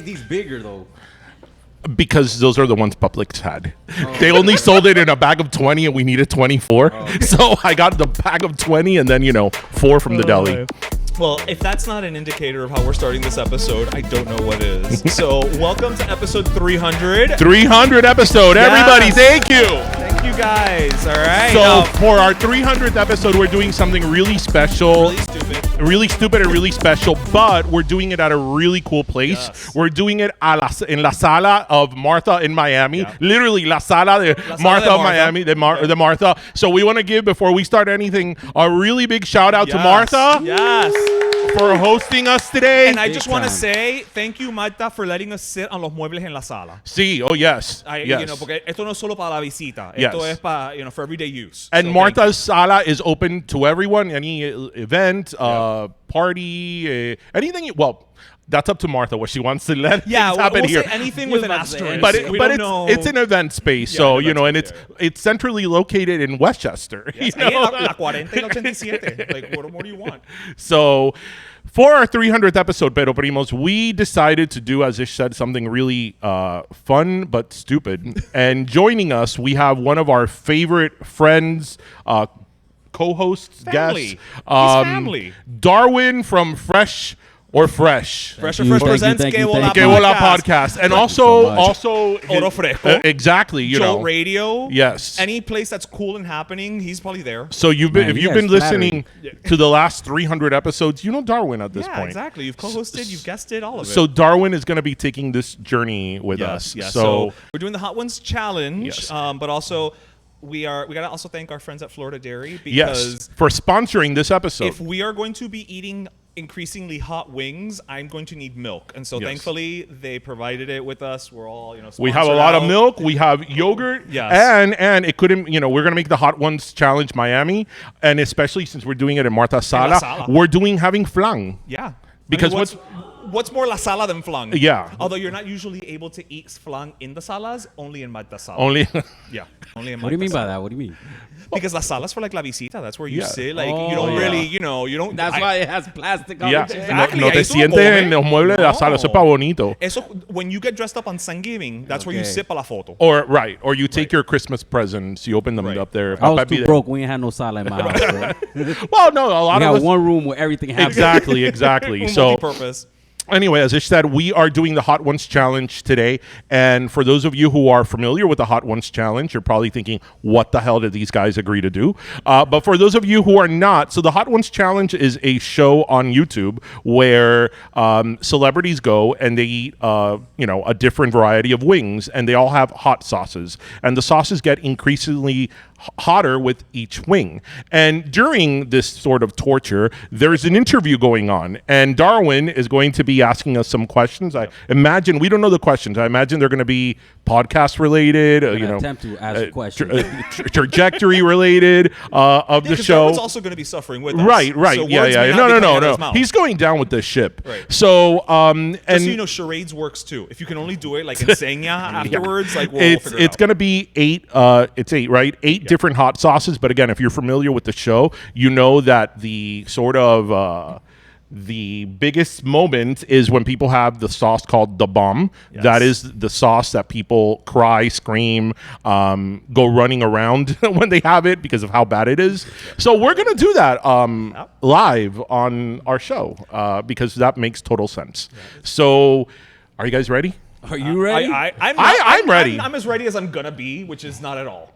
these bigger though? Because those are the ones Publix had. They only sold it in a bag of 20 and we needed 24. Okay. So I got the bag of 20 and then, 4 from the deli. Well, if that's not an indicator of how we're starting this episode, I don't know what is. So welcome to episode 300. 300 episode. Yes. Everybody, thank you. Thank you guys. All right. So for our 300th episode, we're doing something really special. Really stupid and really special, but we're doing it at a really cool place. Yes. We're doing it in la sala of Martha in Miami. Yeah. Literally, la sala de Martha of Miami, de Martha. So we want to give, before we start anything, a really big shout out to Martha. Yes. For hosting us today. And I just want to say thank you, Marta, for letting us sit on los muebles en la sala. Sí, oh yes. Yes. Porque esto no es solo para la visita. Esto es para, for everyday use. And so Marta's sala is open to everyone, any event, party, anything. Well, that's up to Martha what she wants to let happen here. Say anything with an asterisk. But it's an event space, so and it's centrally located in Westchester. Yes, la 40 y 87. Like, what more do you want? So, for our 300th episode, Pero Primos, we decided to do, as Ish said, something really fun but stupid. And joining us, we have one of our favorite friends, co-hosts, guests. Family. Darwin from Fresh presents Que Vola podcast, and also Oro Fresco, exactly, Jolt Radio, yes, any place that's cool and happening, he's probably there. So you've been listening to the last 300 episodes, Darwin at this point. Exactly. You've co-hosted, you've guested, all of it. So Darwin is going to be taking this journey with us. Yes. So we're doing the Hot Ones Challenge, but also. We gotta also thank our friends at Florida Dairy because for sponsoring this episode. If we are going to be eating increasingly hot wings, I'm going to need milk, and so thankfully they provided it with us. We're all we have a lot of milk, we have yogurt, and it couldn't we're gonna make the Hot Ones Challenge Miami, and especially since we're doing it in Martha's Sala, we're having flang. Yeah, because what's more la sala than flan? Yeah. Although you're not usually able to eat flan in the salas, only in Martha's Sala. Only in Martha's What do you mean by that? What do you mean? Because la sala's for like la visita. That's where you sit. Like you don't really, you don't. That's why it has plastic on it. Exactly. No te sientes en los muebles de la sala. Eso es pa' bonito. Eso, when you get dressed up on Thanksgiving, that's where you sit para la foto. Or you take your Christmas presents, you open them up there. I was too broke. We ain't had no sala in my house. Well, no, a lot of us. We had one room where everything happened. Exactly. So. Multi-purpose. Anyway, as Ish said, we are doing the Hot Ones Challenge today. And for those of you who are familiar with the Hot Ones Challenge, you're probably thinking, what the hell did these guys agree to do? But for those of you who are not, so the Hot Ones Challenge is a show on YouTube where celebrities go and they eat, a different variety of wings, and they all have hot sauces. And the sauces get increasingly hotter with each wing. And during this sort of torture, there's an interview going on, and Darwin is going to be asking us some questions. I imagine, we don't know the questions. I imagine they're going to be podcast related, attempt to ask questions. Trajectory related of the show. Darwin's also going to be suffering with us. Right. So No. He's going down with this ship. Right. So, just so charades works too. If you can only do it like enseña afterwards, like we'll figure it out. It's going to be 8. It's 8, right? 8 different hot sauces. But again, if you're familiar with the show, you know that the sort of the biggest moment is when people have the sauce called the bomb. Yes. That is the sauce that people cry, scream, go running around when they have it because of how bad it is. So we're going to do that live on our show because that makes total sense. So are you guys ready? Are you ready? I'm ready. I'm as ready as I'm going to be, which is not at all.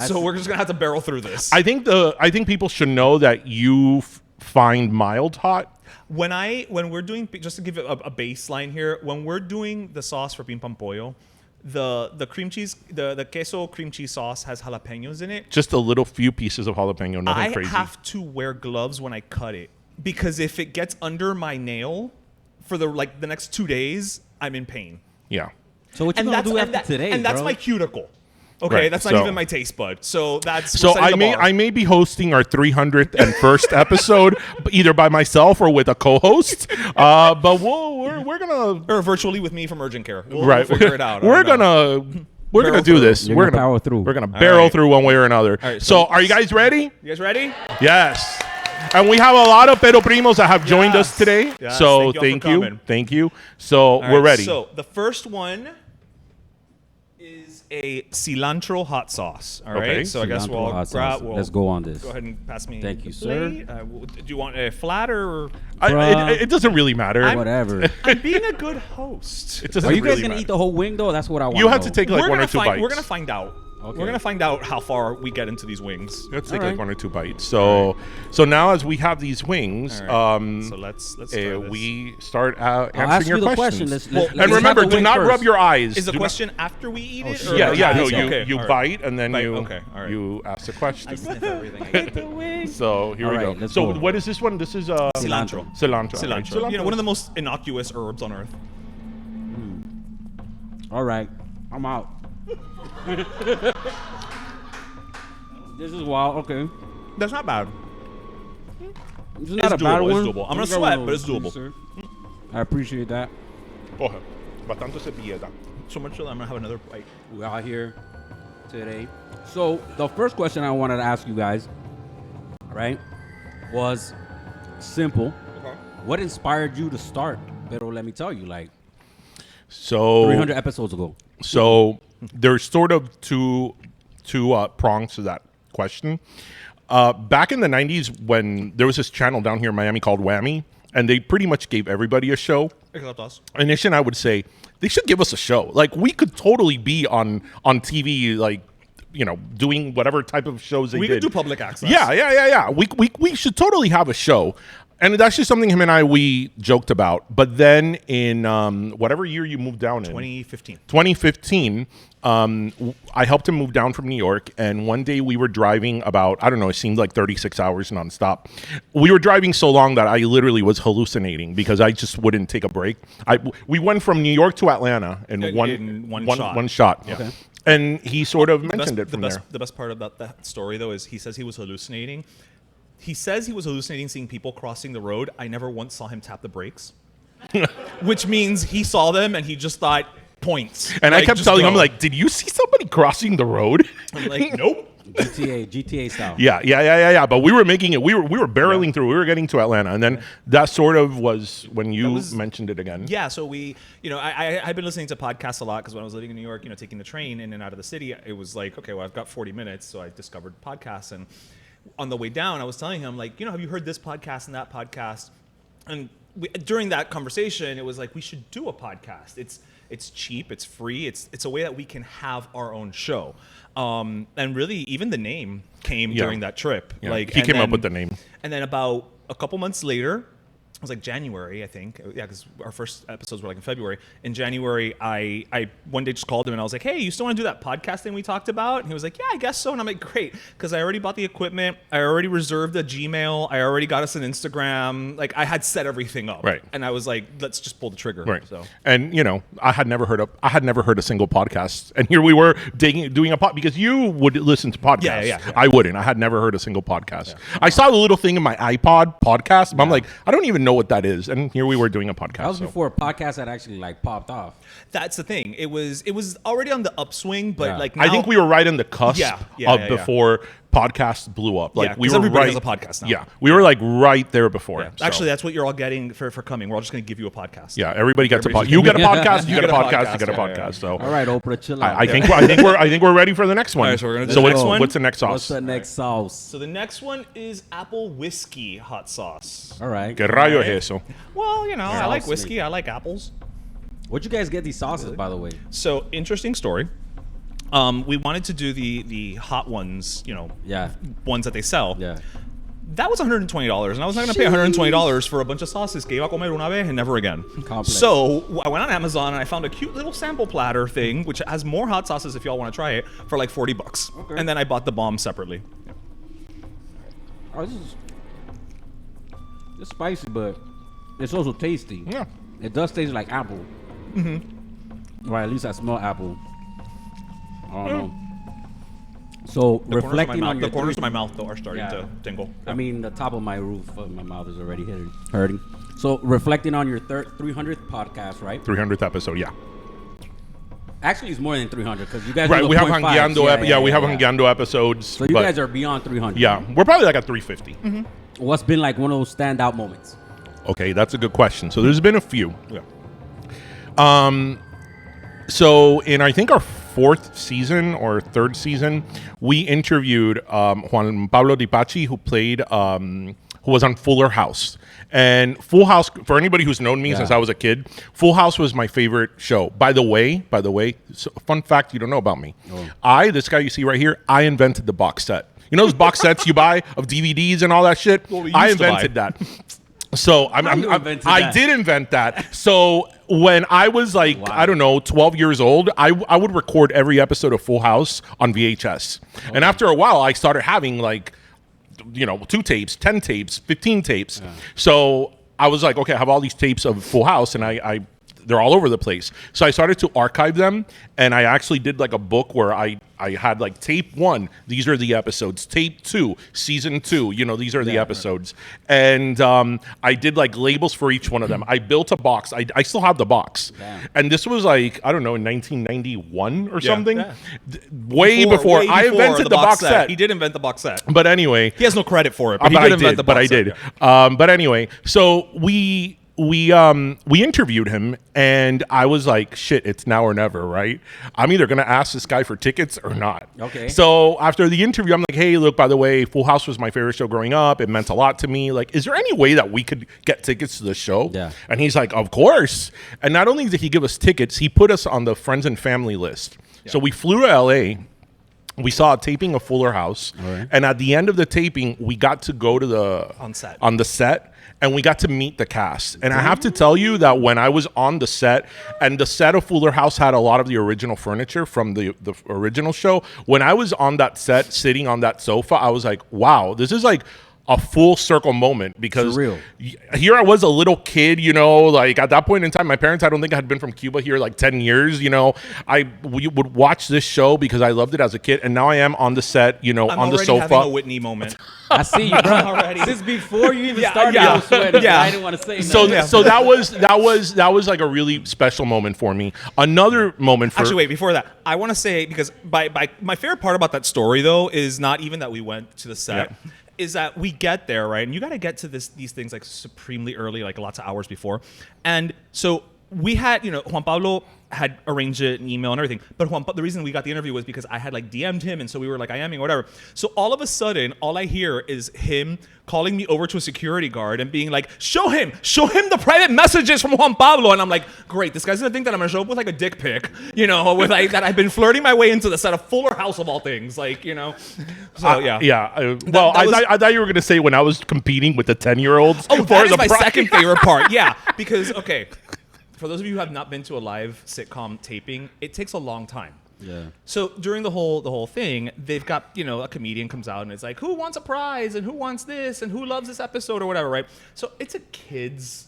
So we're just going to have to barrel through this. I think people should know that you find mild hot. When we're doing, just to give it a baseline here, when we're doing the sauce for Pim Pam Pollo, the cream cheese, the queso cream cheese sauce has jalapenos in it. Just a few pieces of jalapeno, nothing crazy. I have to wear gloves when I cut it because if it gets under my nail for the next 2 days, I'm in pain. Yeah. So what you gonna do after today, and that's bro? my cuticle. Okay, that's not even my taste bud. So I may be hosting our 300th and first episode either by myself or with a co-host. But we're gonna or virtually with me from Urgent Care. We'll figure it out. We're gonna do this. We're gonna power through. We're gonna barrel through one way or another. Right, so are you guys ready? You guys ready? Yes. And we have a lot of Pero Primos that have joined us today. Yes, So thank you all for coming. Thank you. So All we're right, ready. So the first one is a cilantro hot sauce. All right. Okay. So I guess Cilantro we'll hot sauce. grab. Let's go on this. Go ahead and pass me. Thank you, the sir. plate. Do you want a flatter? Or It doesn't really matter. Whatever. I'm being a good host. It doesn't Are you guys really gonna matter. eat the whole wing though? That's what I want. You have to take like one or two bites. We're gonna find out. Okay. We're gonna find out how far we get into these wings. Let's take All like right. one or two bites. So now as we have these wings, All right. So let's start this. we start I'll answering ask your you the questions. question. Well, Let's And have remember, the do wing not first. rub your eyes. Is the Do not- question after we eat it? shit. or Yeah, after yeah. we No, eat it? you Okay, you all right. bite and then Bite, you okay, all right. you ask the question. I sniff everything. I get the wing. So here All we right, go. let's So go. what is this one? This is Cilantro. Cilantro. Cilantro. You know, one of the most innocuous herbs on earth. All right, I'm out. This is wild. Okay, That's not bad. this is not a It's bad doable, one. it's doable. I'm gonna You got sweat, one but of it's those, doable. sir. I appreciate that. Coge. Bastante cepilleta. So much so that I'm gonna have another bite. We're out here today. So the first question I wanted to ask you guys, right, was simple. What inspired you to start? Pero let me tell you, like So 300 episodes ago. So there's sort of two prongs to that question. Back in the 90s, when there was this channel down here in Miami called Whammy, and they pretty much gave everybody a show. Except us. Initially, I would say they should give us a show. Like, we could totally be on TV, like, you know, doing whatever type of shows they We did. could do public access. Yeah. We should totally have a show. And it's actually something him and I, we joked about. But then in whatever year you moved down in. 2015, I helped him move down from New York. And one day we were driving about, I don't know, it seemed like 36 hours nonstop. We were driving so long that I literally was hallucinating because I just wouldn't take a break. We went from New York to Atlanta in one shot. One shot. Yeah. Okay. And he sort of mentioned it from the there. The best part about that story, though, is he says he was hallucinating. He says he was hallucinating seeing people crossing the road. I never once saw him tap the brakes, which means he saw them and he just thought points. And I kept just telling him, go. like, did you see somebody crossing the road? I'm like, nope. GTA style. Yeah. But we were making it. We were barreling through. We were getting to Atlanta, and then that sort of was when you mentioned it again. Yeah. So we, you know, I've been listening to podcasts a lot because when I was living in New York, you know, taking the train in and out of the city, it was like, okay, well, I've got 40 minutes, so I discovered podcasts. And on the way down, I was telling him, like, you know, have you heard this podcast and that podcast? And during that conversation, it was like, we should do a podcast. It's cheap, it's free, it's a way that we can have our own show. And really, even the name came during that trip. Yeah. Like He came up with the name. And then about a couple months later, it was like January, I think. Yeah, because our first episodes were like in February. In January, I one day just called him and I was like, hey, you still want to do that podcast thing we talked about? And he was like, yeah, I guess so. And I'm like, great. Because I already bought the equipment. I already reserved a Gmail. I already got us an Instagram. Like, I had set everything up. Right. And I was like, let's just pull the trigger. Right. So. And you know, I had never heard a single podcast, and here we were doing a pod because you would listen to podcasts. Yeah. I wouldn't. I had never heard a single podcast. I saw the little thing in my iPod podcast, but I'm like, I don't even know what that is. And here we were doing a podcast. That was before podcasts had actually like popped off. That's the thing. It was already on the upswing, but like now, I think we were right in the cusp of before podcasts blew up. Like we were everybody right. has a podcast now. Yeah, we were like right there before. Yeah. So. Actually, that's what you're all getting for coming. We're all just going to give you a podcast. Yeah, everybody gets a podcast. You get a podcast. You get a podcast. You get a Yeah. podcast. So All right, Oprah, chill out. I think we're ready for the next one. All right, so we're gonna do so the next one. what's the next sauce? What's the next sauce? So the next one is apple whiskey hot sauce. All right. Que rayo es eso? Well, you know, I like Sauce whiskey. I like apples. Where'd you guys get these sauces, by the way? So interesting story. We wanted to do the hot ones, you know, Yeah. ones that they sell. Yeah. That was $120, and I was not going to pay $120 for a bunch of sauces que iba a comer una vez and never again. Complex. So I went on Amazon and I found a cute little sample platter thing, which has more hot sauces if y'all want to try it, for like $40. Okay. And then I bought the bomb separately. Oh, it's spicy, but it's also tasty. Yeah. It does taste like apple. Mm-hmm. Or at least I smell apple. I don't know. So reflecting on your the corners of my mouth though are starting Yeah. to tingle. I mean, the top of my roof of my mouth is already hurting. So reflecting on your 300th podcast, right? 300th episode. Yeah. Actually, it's more than 300 because you guys Right, do the we have 0.5s. Hangueando. We have Hangueando episodes. So you but guys are beyond 300. yeah, we're probably like at 350. What's been like one of those standout moments? Okay, that's a good question. So there's been a few. Yeah. So in I think our fourth season or third season, we interviewed Juan Pablo Di Pachi, who played, who was on Fuller House. And Full House, for anybody who's known me since I was a kid, Full House was my favorite show. By the way, so fun fact you don't know about me. This guy you see right here, I invented the box set. You know those box sets you buy of DVDs and all that shit? Well, we I used to invented that. So I did invent that. So when I was like, I don't know, 12 years old, I would record every episode of Full House on VHS. And after a while, I started having like, 2 tapes, 10 tapes, 15 tapes. Yeah. So I was like, okay, I have all these tapes of Full House, and they're all over the place. So I started to archive them, and I actually did like a book where I had like tape 1, these are the episodes. Tape 2, season 2, these are the episodes. And I did like labels for each one of them. I built a box. I still have the box. Damn. And this was like, I don't know, in 1991 or something. Yeah. Way before I invented the box set. He did invent the box set. But anyway. He has no credit for it, but he did invent the box set. But anyway, so we interviewed him, and I was like, shit, it's now or never, right? I'm either going to ask this guy for tickets or not. Okay. So after the interview, I'm like, hey, look, by the way, Full House was my favorite show growing up. It meant a lot to me. Like, is there any way that we could get tickets to the show? Yeah. And he's like, of course. And not only did he give us tickets, he put us on the friends and family list. Yeah. So we flew to LA. We saw a taping of Fuller House. Right. And at the end of the taping, we got to go to on the set. And we got to meet the cast. And I have to tell you that when I was on the set, and the set of Fuller House had a lot of the original furniture from the original show, when I was on that set, sitting on that sofa, I was like, wow, this is like a full circle moment, because here I was a little kid, like at that point in time, my parents, I don't think I had been from Cuba here like 10 years, we would watch this show because I loved it as a kid, and now I am on the set, on the sofa. I'm having a Whitney moment. I see you, bro. Already. Since before you even started, I was sweating. Yeah. I didn't want to say nothing. So that was like a really special moment for me. Another moment for... Actually, wait, before that, I want to say, because by my favorite part about that story, though, is not even that we went to the set. Yeah. Is that we get there, right? And you got to get to these things like supremely early, like lots of hours before. And so we had, Juan Pablo had arranged it, an email and everything. But the reason we got the interview was because I had like DM'd him, and so we were like IMing or whatever. So all of a sudden, all I hear is him calling me over to a security guard and being like, show him the private messages from Juan Pablo. And I'm like, great, this guy's gonna think that I'm gonna show up with like a dick pic, with like that I've been flirting my way into the set of Fuller House of all things, like, So yeah. Well, I thought you were gonna say when I was competing with the 10-year-olds. Oh, that is my second favorite part. Yeah, because for those of you who have not been to a live sitcom taping, it takes a long time. Yeah. So during the whole thing, they've got, a comedian comes out and it's like, who wants a prize and who wants this and who loves this episode or whatever, right? So it's a kids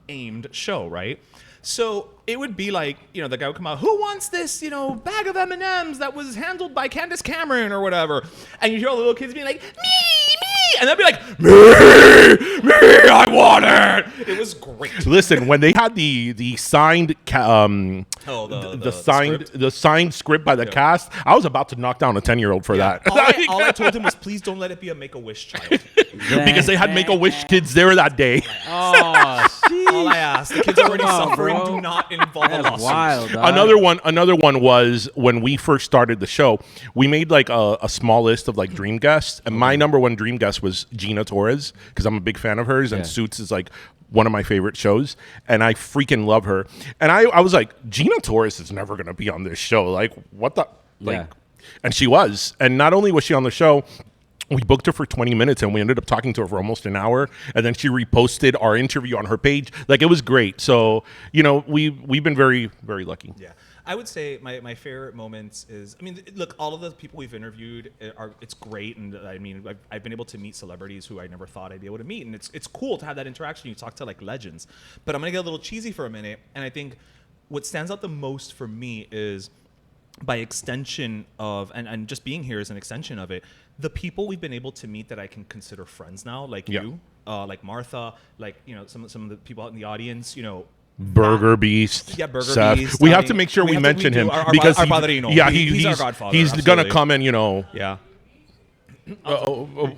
aimed show, right? So it would be like, the guy would come out, who wants this, bag of M&Ms that was handled by Candace Cameron or whatever. And you hear all the little kids being like, me. And they'd be like, me, I want it. It was great. Listen, when they had the signed, the signed script by the cast, I was about to knock down a 10-year-old for that. All I told him was, please don't let it be a Make-A-Wish child. Because they had Make-A-Wish kids there that day. Oh, all I asked, the kids are already suffering. Bro. Do not involve a lawsuit. Wild, another one was when we first started the show. We made like a small list of like dream guests, and my number one dream guest was Gina Torres, because I'm a big fan of hers, and Suits is like one of my favorite shows, and I freaking love her. And I was like, Gina Torres is never gonna be on this show. Like, what the And she was. And not only was she on the show, we booked her for 20 minutes and we ended up talking to her for almost an hour, and then she reposted our interview on her page. Like, it was great. So, we've been very, very lucky. Yeah. I would say my favorite moments is, look, all of the people we've interviewed it's great, and I've been able to meet celebrities who I never thought I'd be able to meet, and it's cool to have that interaction. You talk to like legends, but I'm gonna get a little cheesy for a minute, and I think what stands out the most for me is, by extension of, and just being here is an extension of it, the people we've been able to meet that I can consider friends now, like you, like Martha, like some of the people out in the audience, Burger Beast. Yeah, Burger Seth. Beast. We I have to mean, make sure we have to- mention do him our because our padrino. yeah, He's our godfather. He's gonna absolutely. come and Yeah. oh,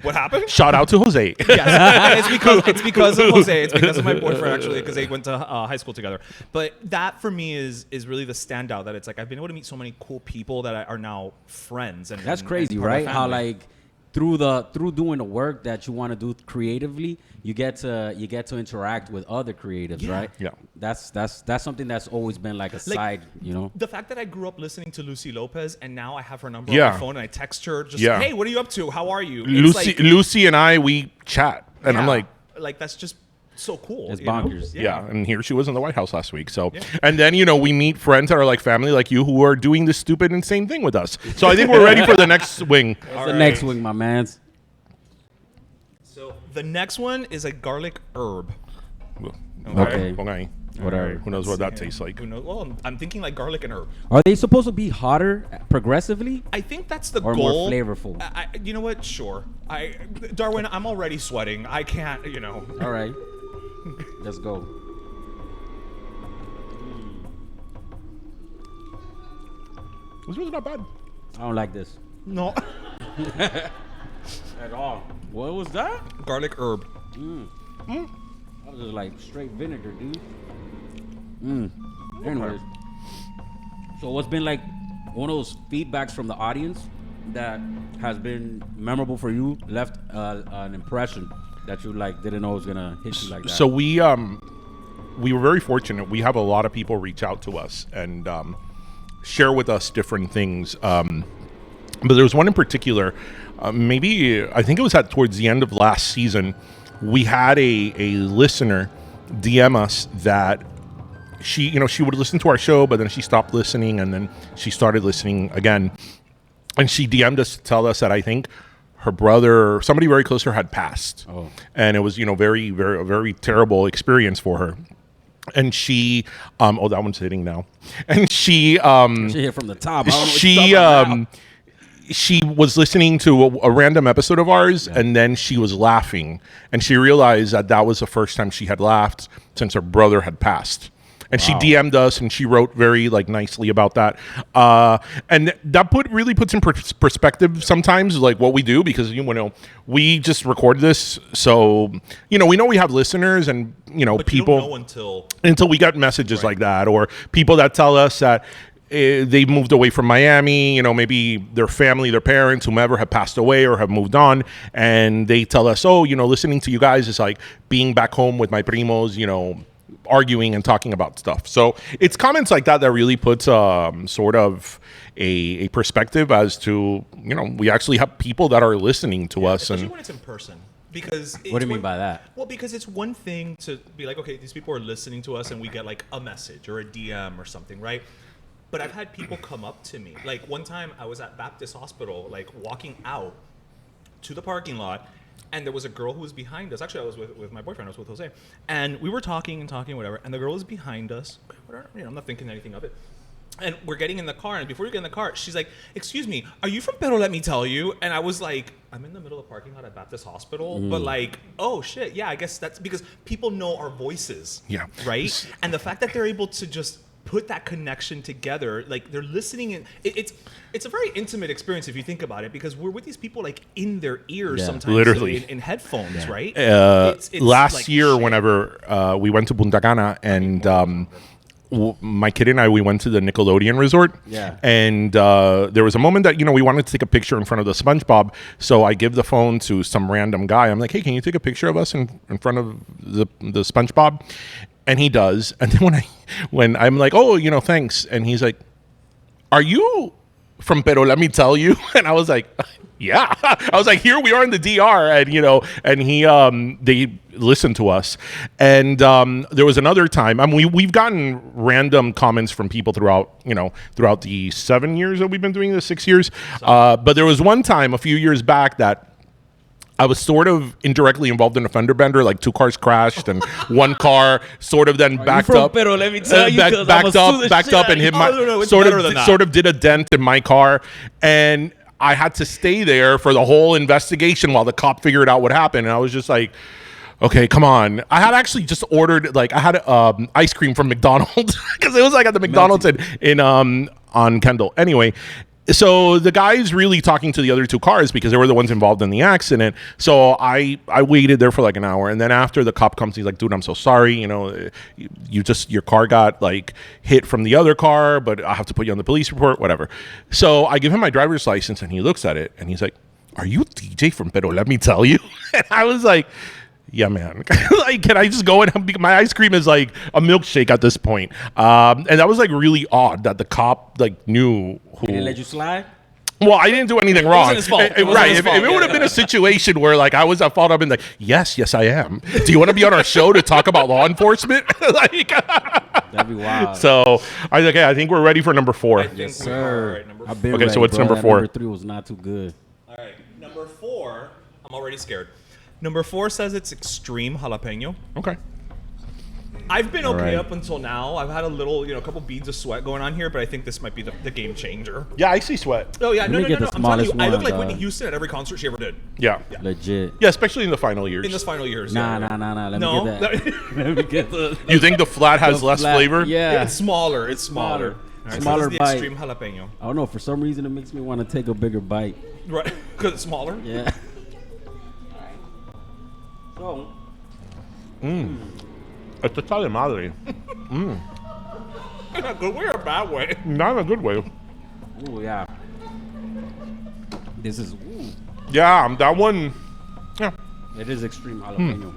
What happened? shout out to Jose. Yes, it's because of Jose. It's because of my boyfriend actually, because they went to high school together. But that for me is really the standout. That it's like I've been able to meet so many cool people that are now friends. And That's and crazy, part of right? my How family. like through doing the work that you want to do creatively, you get to interact with other creatives, Yeah. right? Yeah. That's something that's always been like a side, you know. The fact that I grew up listening to Lucy Lopez and now I have her number Yeah. on my phone and I text her just, Yeah. hey, what are you up to? How are you? It's Lucy, like, Lucy and I, we chat, and I'm yeah, like, that's just so cool. It's you know? bonkers. yeah. And here she was in the White House last week. So, and then we meet friends that are like family, like you, who are doing this stupid, insane thing with us. So I think we're ready for the next swing. That's All the right. next wing, my man's. So the next one is a garlic herb. Okay. Okay. Whatever. Who knows what that tastes like? Who knows? Well, I'm thinking like garlic and herb. Are they supposed to be hotter progressively? I think that's the Or more goal. flavorful? You know what? Sure. Darwin, I'm already sweating. I can't. All right. Let's go. This was not bad. I don't like this No. at all. What was that? Garlic herb. That was just like straight vinegar, dude. Anyways, so what's been like one of those feedbacks from the audience that has been memorable for you, left an impression that you like didn't know was gonna hit you like that? So we were very fortunate. We have a lot of people reach out to us and share with us different things. But there was one in particular. Maybe I think it was towards the end of last season. We had a listener DM us that she would listen to our show, but then she stopped listening, and then she started listening again. And she DM'd us to tell us that I think her brother, somebody very close to her, had passed. Oh. And it was, very, very, a very terrible experience for her. And she, that one's hitting now. And she, She hit from the top. I don't know what you're she, talking about. she was listening to a random episode of ours, and then she was laughing, and she realized that was the first time she had laughed since her brother had passed. And she DM'd us, and she wrote very nicely about that. And that really puts in perspective sometimes like what we do, because we just record this, so we know we have listeners, and But people you don't know until we get messages like that, or people that tell us that they moved away from Miami, maybe their family, their parents, whomever have passed away or have moved on, and they tell us, listening to you guys is like being back home with my primos, arguing and talking about stuff. So it's comments like that really puts sort of a perspective as to, we actually have people that are listening to us. especially And when it's in person. Because What do you mean by that? Well, because it's one thing to be like, okay, these people are listening to us, and we get like a message or a DM or something, right? But I've had people come up to me. Like one time I was at Baptist Hospital, like walking out to the parking lot, and there was a girl who was behind us. Actually, I was with my boyfriend. I was with Jose. And we were talking, whatever. And the girl was behind us. Whatever, I'm not thinking anything of it. And we're getting in the car. And before we get in the car, she's like, excuse me, are you from Pero Let Me Tell You? And I was like, I'm in the middle of the parking lot at Baptist Hospital. But like, oh, shit. Yeah, I guess that's because people know our voices. Yeah. Right? And the fact that they're able to just put that connection together, like they're listening, and it's a very intimate experience if you think about it, because we're with these people like in their ears sometimes, literally in headphones, right? last like year, shit. whenever we went to Punta Cana, and my kid and I, we went to the Nickelodeon resort. Yeah. And there was a moment that, we wanted to take a picture in front of the SpongeBob. So I give the phone to some random guy. I'm like, hey, can you take a picture of us in front of the SpongeBob? And he does. And then when I'm like, oh, thanks. And he's like, are you from Pero Let Me Tell You? And I was like, yeah. I was like, here we are in the DR. And, and he, they listened to us. And there was another time, we've gotten random comments from people throughout the 7 years that we've been doing this, 6 years. But there was one time a few years back that I was sort of indirectly involved in a fender bender, like 2 cars crashed and one car sort of then backed up. Pero let me tell you, 'cause I'ma sue the backed shit up out and of hit you. my No, it's sort better than that. of did a dent in my car, and I had to stay there for the whole investigation while the cop figured out what happened. And I was just like, Okay, come on. I had actually just ordered I had ice cream from McDonald's because it was like at the McDonald's in on Kendall. Anyway, so the guy's really talking to the other two cars because they were the ones involved in the accident. So I waited there for like an hour, and then after the cop comes, he's like, "Dude, I'm so sorry. You know, your car got like hit from the other car, but I have to put you on the police report, whatever." So I give him my driver's license, and he looks at it, and he's like, "Are you DJ from Pero Let Me Tell You?" And I was like, yeah, man. Like, can I just go and my ice cream is like a milkshake at this point. And that was like really odd that the cop like knew who. Did he let you slide? Well, I didn't do anything wrong. It wasn't his fault. Right. If it would have been a situation where like I was at fault, I've been like, yes, I am. Do you want to be on our show to talk about law enforcement? Like, that'd be wild. So I was like, okay, I think we're ready for number 4. Yes, sir. Right, number I've been Okay, ready, so what's bro. number That 4? Number 3 was not too good. All right, number 4. I'm already scared. Number 4 says it's extreme jalapeno. Okay. I've been okay right. up until now. I've had a little, a couple beads of sweat going on here, but I think this might be the game changer. Yeah, I see sweat. Oh yeah, Let no. me get the I'm telling you, smallest I look one, like Whitney dog. Houston at every concert she ever did Yeah. Legit. Yeah, especially in the final years. in this final years. Nah. Let No? me get that. Let me get the. You think the flat has less flat- flavor? Yeah. It's smaller. It's smaller. All right, Smaller so this is the bite. extreme jalapeno. I don't know. For some reason, it makes me want to take a bigger bite. Right, because it's smaller. Yeah. So, Esto está de madre. In a good way or a bad way? Not in a good way. ooh, yeah. This is. Ooh, Yeah, that one. Yeah. it is extreme jalapeno.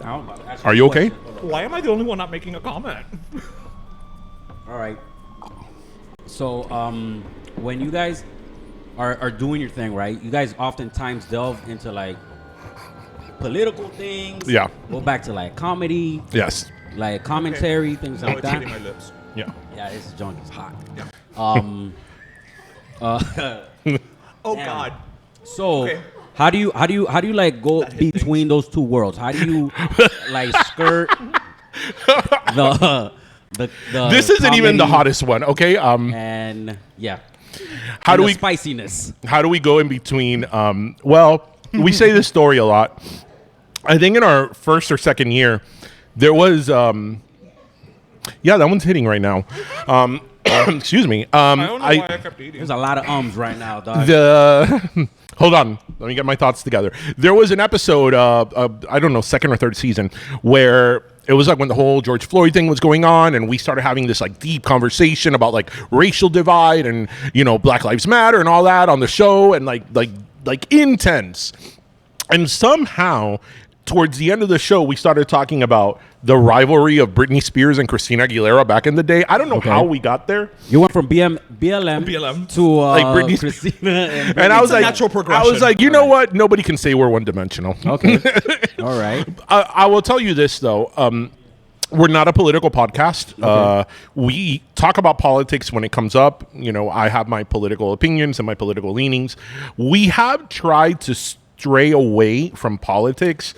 Now, I'm about to ask Are you you a okay? question. Why am I the only one not making a comment? All right. So, when you guys are doing your thing, right? You guys oftentimes delve into like political things. Yeah. Go back to like comedy, Yes. like commentary, things Now like it's that. hitting my lips. Yeah. Yeah, this junk is hot. Yeah. Oh Damn. God. So Okay. how do you like go That hit between those two worlds? How do you like skirt the This isn't even the comedy hottest one, okay? and yeah. How And do the we spiciness? how do we go in between well, we say this story a lot. I think in our first or second year there was yeah, that one's hitting right now. Excuse me. I don't know why I kept eating. There's a lot of ums right now, dog. The hold on, let me get my thoughts together. There was an episode, I don't know, second or third season, where it was like when the whole George Floyd thing was going on, and we started having this like deep conversation about like racial divide and Black Lives Matter and all that on the show, and like intense. And somehow, towards the end of the show, we started talking about the rivalry of Britney Spears and Christina Aguilera back in the day. I don't know how we got there. You went from BLM to Like Britney Spears. Christina and And I was a like, natural I progression. was like, you know what? Nobody can say we're one-dimensional. Okay. All right. I will tell you this though. We're not a political podcast. We talk about politics when it comes up. I have my political opinions and my political leanings. We have tried to stray away from politics.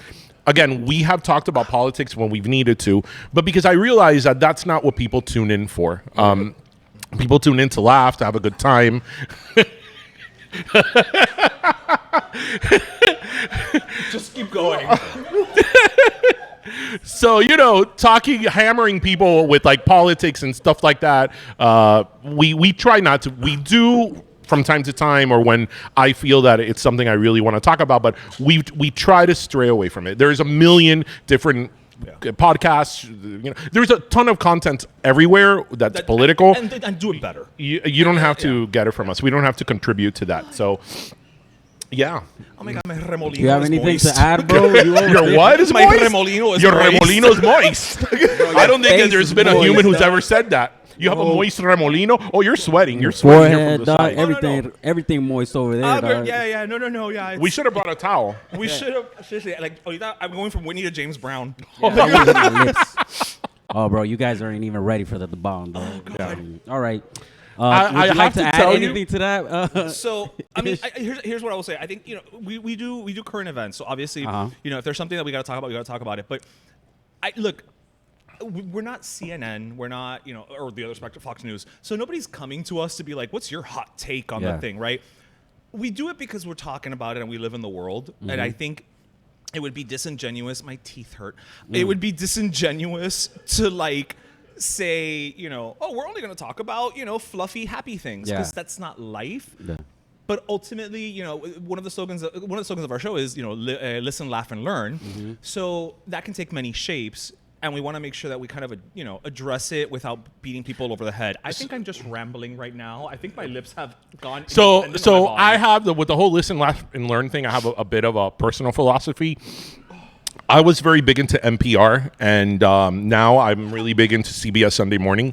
Again, we have talked about politics when we've needed to, but because I realize that that's not what people tune in for. People tune in to laugh, to have a good time. Just keep going. So, hammering people with like politics and stuff like that, we try not to. We do from time to time, or when I feel that it's something I really want to talk about, but we try to stray away from it. There's a million different podcasts. There's a ton of content everywhere that's political. And do it better. You don't have to get it from us. We don't have to contribute to that. So, yeah. Oh my God, my remolino Do you have is anything moist. to add, bro? Your what is My moist? remolino is Your moist. remolino is moist. I don't think that face there's is been a moist, human who's dog. ever said that. You have a moist remolino? Oh, you're sweating. You're sweating here Forehead, from the dog. side. Everything, no. everything moist over there, dog. Yeah. No. Yeah. We should have brought a towel. We should have. Seriously, like, I'm going from Whitney to James Brown. Yeah, that was in my lips. Oh, bro, you guys aren't even ready for the bomb, dog. All right. I would you have like to to add tell you- anything to that? So I mean, here's what I will say. I think we do current events. So obviously, if there's something that we got to talk about, we got to talk about it. But we're not CNN. We're not or the other spectrum, Fox News. So nobody's coming to us to be like, "What's your hot take on Yeah. the thing?" Right? We do it because we're talking about it and we live in the world. And I think it would be disingenuous. My teeth hurt. It would be disingenuous to like say, you know, oh, we're only going to talk about, you know, fluffy, happy things because that's not life. Yeah. But ultimately, you know, one of the slogans of our show is, you know, listen, laugh, and learn. So that can take many shapes. And we want to make sure that we kind of, you know, address it without beating people over the head. I think I'm just rambling right now. I think my lips have gone. So into my body. I have with the whole listen, laugh, and learn thing. I have a bit of a personal philosophy. I was very big into NPR, and now I'm really big into CBS Sunday Morning.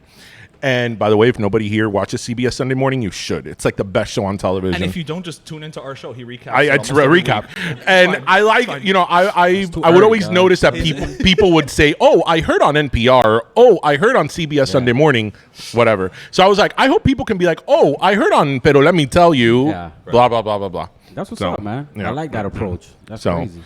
And by the way, if nobody here watches CBS Sunday Morning, you should. It's like the best show on television. And if you don't, just tune into our show. He recaps. It's a recap. And Fine. I like, Fine. you know, I would early, always guys. notice that people would say, oh, I heard on NPR. Oh, I heard on CBS Sunday Morning, whatever. So I was like, I hope people can be like, oh, I heard on, pero let me tell you, blah, blah, blah, blah, blah. That's what's up, man. yeah. I like that approach. That's So, crazy.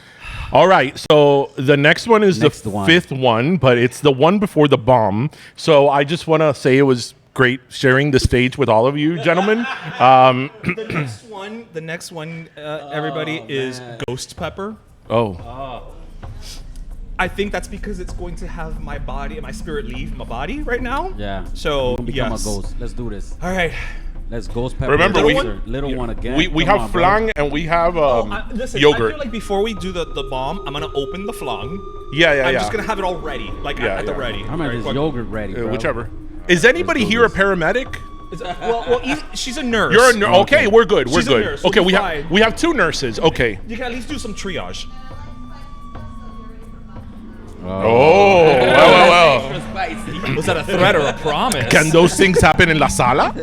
all right. So the next one is Next the one. fifth one, but it's the one before the bomb. So I just want to say it was great sharing the stage with all of you, gentlemen. The next one, everybody, is Ghost Pepper. Oh. I think that's because it's going to have my body and my spirit leave my body right now. Yeah. So, We're gonna become yes. a ghost. Let's do this. All right. Let's ghost pepper. Remember, little one again. We Come have on, bro. flan and we have Listen, I yogurt. feel like before we do the bomb, I'm going to open the flan. Yeah. I'm just going to have it all ready, like Yeah, at the yeah. ready. I'm at this yogurt ready, bro. Whichever. Is anybody Let's do here a this. paramedic? She's a nurse. You're a nurse. Okay, we're good. We're She's a good. nurse. Okay, We'll be we fine. have two nurses. Okay. You can at least do some triage. Oh, well. Was that a threat or a promise? Can those things happen in la sala?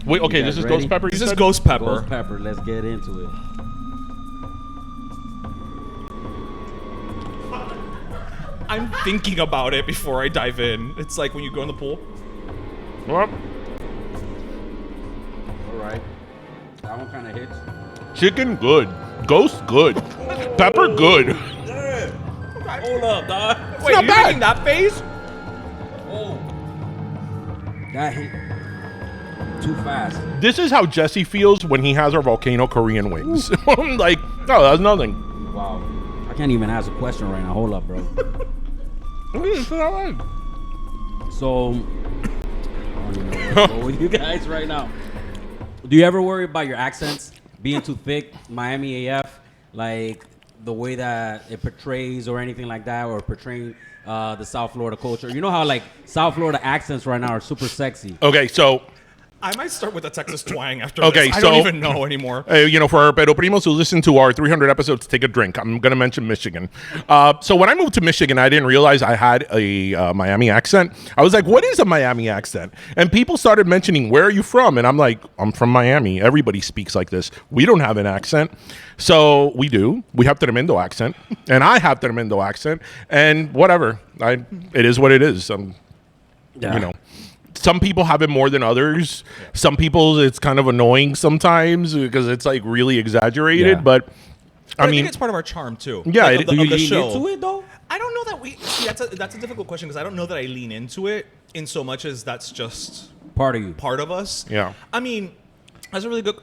Wait, okay, You this guys is ready? ghost pepper. This you is said? Ghost Pepper. Ghost pepper. Let's get into it. I'm thinking about it before I dive in. It's like when you go in the pool. Well, All right. That one kind of hits. chicken good. Ghost good. Pepper good. Hold up, dog. Wait, not you bad. making that face? Oh. That hit too fast. This is how Jesse feels when he has our volcano Korean wings. I'm like, oh, that's nothing. Wow. I can't even ask a question right now. Hold up, bro. It's all right. So, I don't even know where to go with you guys right now. Do you ever worry about your accents being too thick, Miami AF, like the way that it portrays or anything like that, or portraying the South Florida culture? You know how like South Florida accents right now are super sexy. Okay, so I might start with a Texas twang after Okay, this. I so- don't even know anymore. you know, for our Pero Primos who listen to our 300 episodes, take a drink. I'm going to mention Michigan. So when I moved to Michigan, I didn't realize I had a Miami accent. I was like, what is a Miami accent? And people started mentioning, where are you from? And I'm like, I'm from Miami. Everybody speaks like this. We don't have an accent. So we do. We have Tremendo accent. And I have Tremendo accent. And whatever. It is what it is. You know. Some people have it more than others. Some people, it's kind of annoying sometimes because it's like really exaggerated. Yeah. But I I mean, think it's part of our charm too. Yeah, Like, it- of Do you the lean show. into it though? I don't know that we. See, that's a difficult question because I don't know that I lean into it in so much as that's just Part of you. part of us. Yeah. I mean, that's a really good.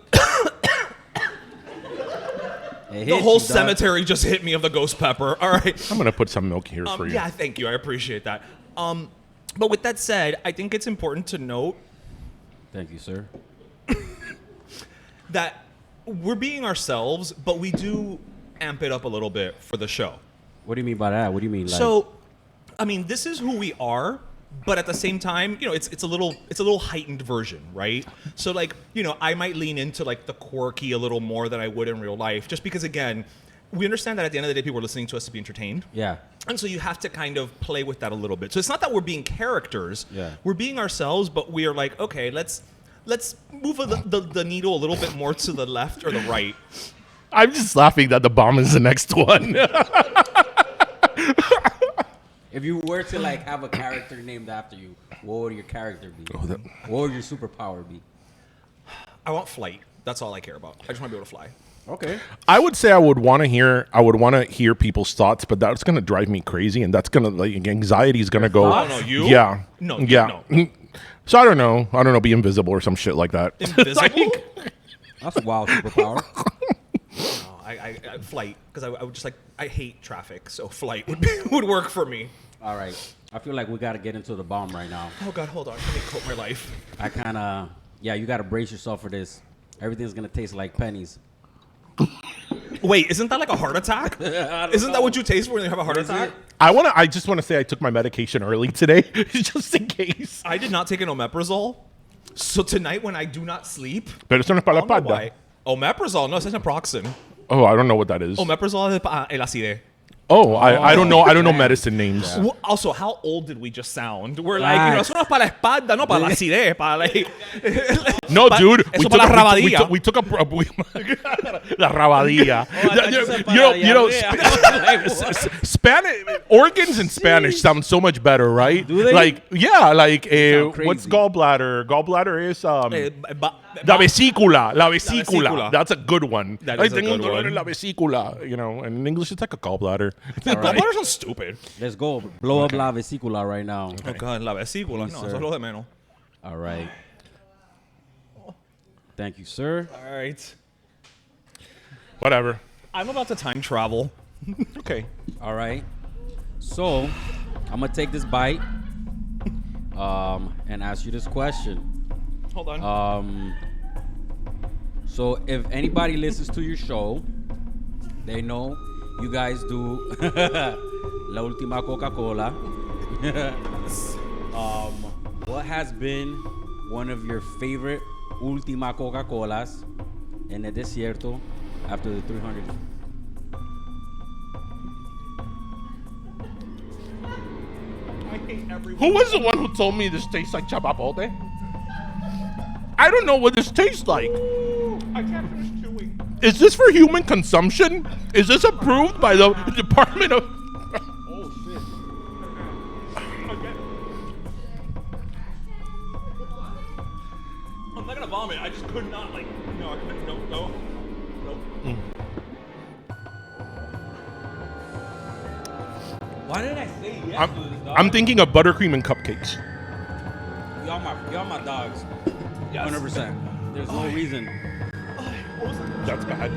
It The hits whole you, dog. cemetery just hit me of the ghost pepper. All right. I'm going to put some milk here for you. Yeah, thank you. I appreciate that. But with that said, I think it's important to note Thank you, sir. that we're being ourselves, but we do amp it up a little bit for the show. What do you mean by that? What do you mean? Like, So, I mean, this is who we are, but at the same time, you know, it's a little heightened version, right? So, like, you know, I might lean into like the quirky a little more than I would in real life, just because again, we understand that at the end of the day, people are listening to us to be entertained. yeah. And so you have to kind of play with that a little bit. So it's not that we're being characters. Yeah. We're being ourselves, but we are like, okay, let's move the needle a little bit more to the left or the right. I'm just laughing that the bomb is the next one. If you were to like have a character named after you, what would your character be? What would your superpower be? I want flight. That's all I care about. I just want to be able to fly. Okay. I would say I would want to hear people's thoughts, but that's going to drive me crazy, and that's going to like anxiety is going to go. thoughts? Oh, no, you? Yeah. No, Yeah. no. So I don't know. Be invisible or some shit like that. Invisible? That's a wild superpower. I flight because I would just like I hate traffic, so flight would work for me. All right. I feel like we got to get into the bomb right now. Oh God, hold on, let me coat my life. I kind of, yeah, you got to brace yourself for this. Everything's going to taste like pennies. Wait, isn't that like a heart attack? Isn't that what you taste when you have a heart attack? I just want to say I took my medication early today, just in case. I did not take an omeprazole, so tonight when I do not sleep, Pero eso no es para I la don't know espalda. why. Omeprazole, no, it's naproxen. Oh, I don't know what that is. Omeprazole es para el acidez. Oh, I don't know. I don't know medicine names. Yeah. Well, also, how old did we just sound? We're like, you know, eso no es para la espalda, no para la acidez, para like. No, dude. Eso para la rabadilla. We took a la rabadilla. Spanish organs in Spanish sound so much better, right? Do they? Like, yeah, like sound crazy. what's gallbladder? Gallbladder is La la vesícula. La vesícula. vesícula. That's a good one. That I is a tengo good dolor one. en la vesícula. You know, and in English it's like a gallbladder. Gallbladder sounds stupid. Let's go. Blow up la vesícula right now. Oh God, la vesícula. Yes, No, sir. eso es lo de menos. All right. Thank you, sir. All right. Whatever. I'm about to time travel. Okay. All right. So, I'm going to take this bite and ask you this question. Hold on. So if anybody listens to your show, they know you guys do La Última Coca-Cola. What has been one of your favorite Última Coca-Colas en el desierto after the 300? I hate everyone. Who was the one who told me this tastes like chapapote? I don't know what this tastes like. I can't finish chewing. Is this for human consumption? Is this approved by the Department of... Oh, shit. I'm not gonna vomit. I just could not like. No, I couldn't. No. Why did I say yes to this, dog? I'm thinking of buttercream and cupcakes. Y'all my dogs. Yes. 100%. There's no reason. That's bad.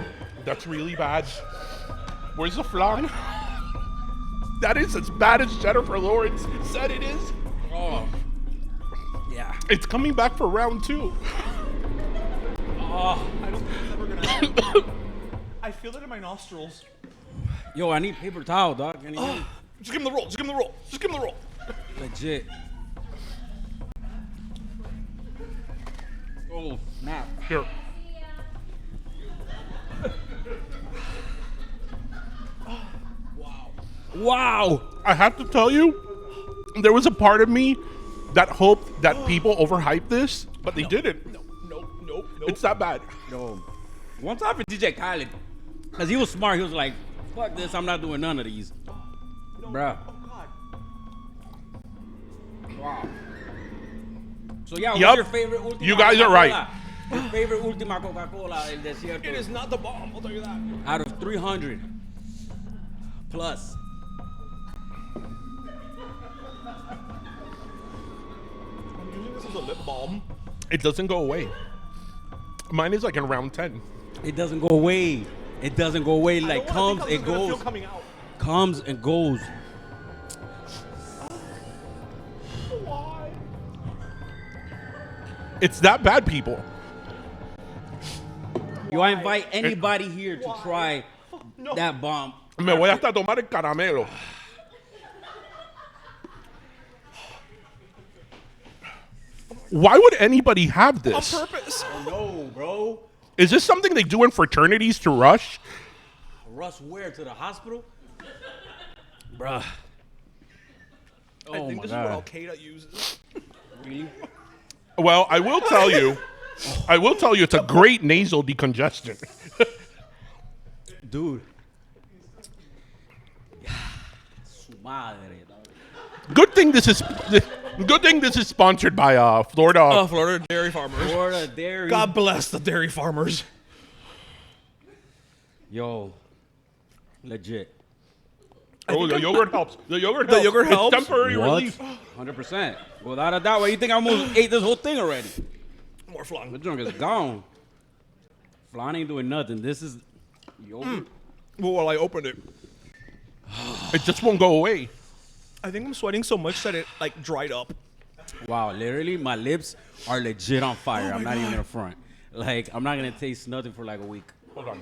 That's really bad. Where's the flan? That is as bad as Jennifer Lawrence said it is. Oh. Yeah. It's coming back for round 2. Oh, I don't think it's ever gonna happen. I feel it in my nostrils. Yo, I need paper towel, dog. Anything? Just give him the roll. Just give him the roll. Just give him the roll. Legit. Oh, snap. Here. Wow. I have to tell you, there was a part of me that hoped that people overhyped this, but they didn't. Nope. It's that bad. Yo. One time for DJ Khaled, because he was smart. He was like, fuck this. I'm not doing none of these. Bruh. Oh God. Wow. So, yeah, Yup. what's your favorite Ultima You guys are Coca-Cola? right. Your favorite Ultima Coca-Cola El Desierto It is not the bomb. I'll tell you that. out of 300 plus. I'm using this as a lip balm. It doesn't go away. Mine is like in round 10. It doesn't go away. It doesn't go away. I Like don't wanna comes, think it how this is gonna goes. feel coming out. Comes and goes. Why? It's that bad, people. Yo, I invite anybody here to try No. that bomb. Me voy hasta tomar el caramelo. Why would anybody have On this? purpose. No, bro. Is this something they do in fraternities to rush? Russ where to the hospital? Bruh. I Oh think my this god. is what Al-Qaeda uses. Really? Well, I will tell you, it's a great nasal decongestant. Dude. Su madre, dog. Good thing this is sponsored by Florida. Florida dairy farmers. Florida dairy. God bless the dairy farmers. Yo. Legit. Oh, the yogurt helps. The yogurt The helps. yogurt It's helps? temporary What? relief. 100%. Without a doubt. Why you think I almost ate this whole thing already? More flan. The junk is gone. Flan ain't doing nothing. This is Yogurt? Well, I opened it. It just won't go away. I think I'm sweating so much that it like dried up. Wow, literally, my lips are legit on fire. I'm not even gonna front. Like, I'm not gonna taste nothing for like a week. Hold on.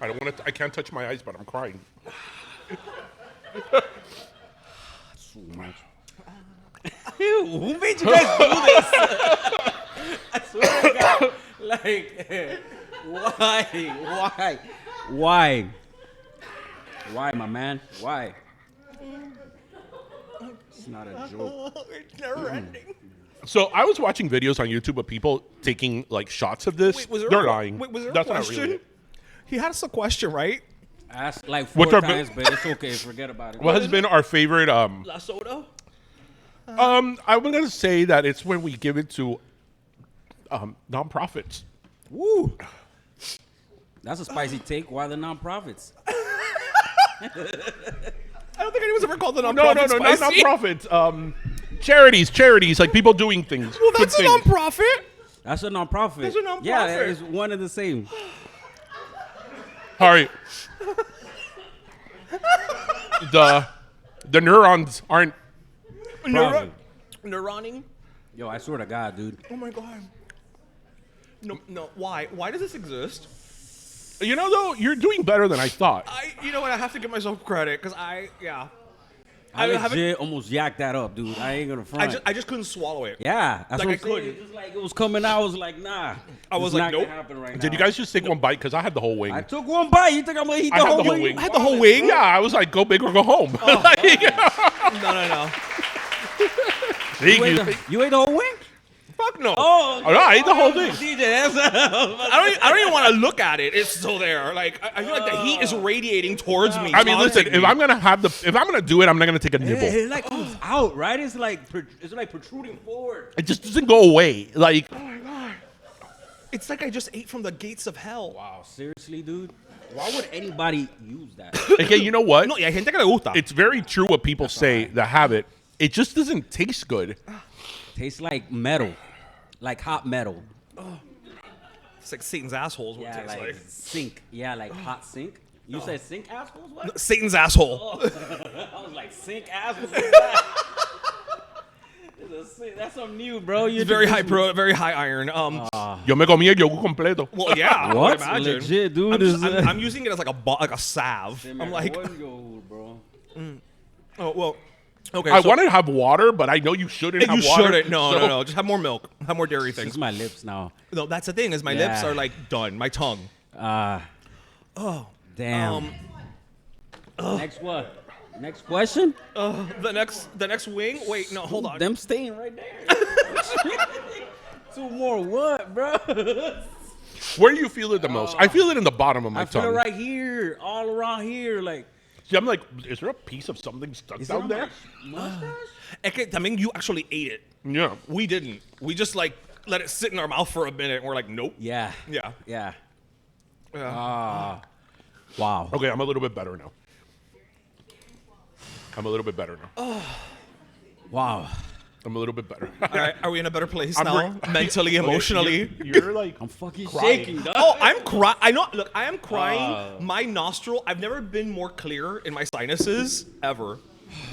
I don't want to. I can't touch my eyes, but I'm crying. So much. Ew, who made you guys do this? I swear to God. Like, why, my man? Why? It's not a joke. It's never ending. So I was watching videos on YouTube of people taking like shots of this. Wait, was there They're a, lying. Wait, was there That's a not question? really it. He had us a question, right? Ask like 4 What's our times, but it's okay. Forget about it. What has been our favorite? La soda? I'm gonna say that it's when we give it to nonprofits. Woo! That's a spicy take. Why the nonprofits? I don't think anyone's ever called the No, nonprofit not spicy. nonprofits. Charities, like people doing things. Well, good that's a things. nonprofit. That's a nonprofit. That's a nonprofit. Yeah, it's one and the same. All right. The neurons aren't. Profit. Neuroning? Yo, I swear to God, dude. Oh my god. No. Why? Why does this exist? You know, though, you're doing better than I thought. You know what? I have to give myself credit because I haven't- legit almost yacked that up, dude. I ain't gonna front. I just couldn't swallow it. Yeah, that's Like, what I I'm saying. couldn't. It's just like it was coming out. I was like, nah. I was it's like, not gonna nope. happen right Did now. you guys just take one bite? Because I had the whole wing. I took one bite. You think I'm gonna eat I the had whole the whole wing? wing. I had the whole wing. Yeah, I was like, go big or go home. Like, No. thank You ate, you. you ate the whole wing? Fuck no. Oh, no, I ate the whole thing. DJ, that's I don't even want to look at it. It's still there. Like I feel like the heat is radiating towards me. I mean, listen. taunting If me. I'm gonna do it, I'm not gonna take a nibble. It like comes out, right? It's like protruding forward. It just doesn't go away. Like, Oh my god. It's like I just ate from the gates of hell. Wow, seriously, dude? Why would anybody use that? okay, you know what? No, y hay gente que le gusta. It's very true what people say that have it. It just doesn't taste good. Tastes like metal, like hot metal. It's like Satan's asshole is what Yeah, it tastes like like. sink. Yeah, like hot sink. You said sink assholes? What? Satan's asshole. I was like, sink assholes? What is that? That's something new, bro. It's very high very high iron. Yo me comí el yogur completo. Well, yeah, I would What? imagine. Legit, dude. I'm, Is I'm using it as like a salve. I'm like, bro. oh well. Okay, I so wanted to have water, but I know you shouldn't have you water. shouldn't. No, so- no. Just have more milk. Have more dairy It's things. my lips now. No, that's the thing. Is my lips Yeah. are like done. My tongue. Damn. Next what? Next question? The next wing. Wait, no, hold on. Them staying right there. Two more what, bro? Where do you feel it the most? I feel it in the bottom of my I feel tongue. it right here, all around here, like. See, I'm like, is there a piece of something stuck Is down it there? on my mustache? Okay, I mean, you actually ate it. Yeah. We didn't. We just like let it sit in our mouth for a minute, and we're like, nope. Yeah. Yeah. Yeah. Yeah. Wow. Okay, I'm a little bit better now. Wow. I'm a little bit better. All right, are we in a better place I'm now? re- Mentally, Okay, emotionally. You're like, I'm fucking Crying. shaking, dog. Oh, I'm crying. I know. Look, I am crying. My nostril. I've never been more clear in my sinuses ever.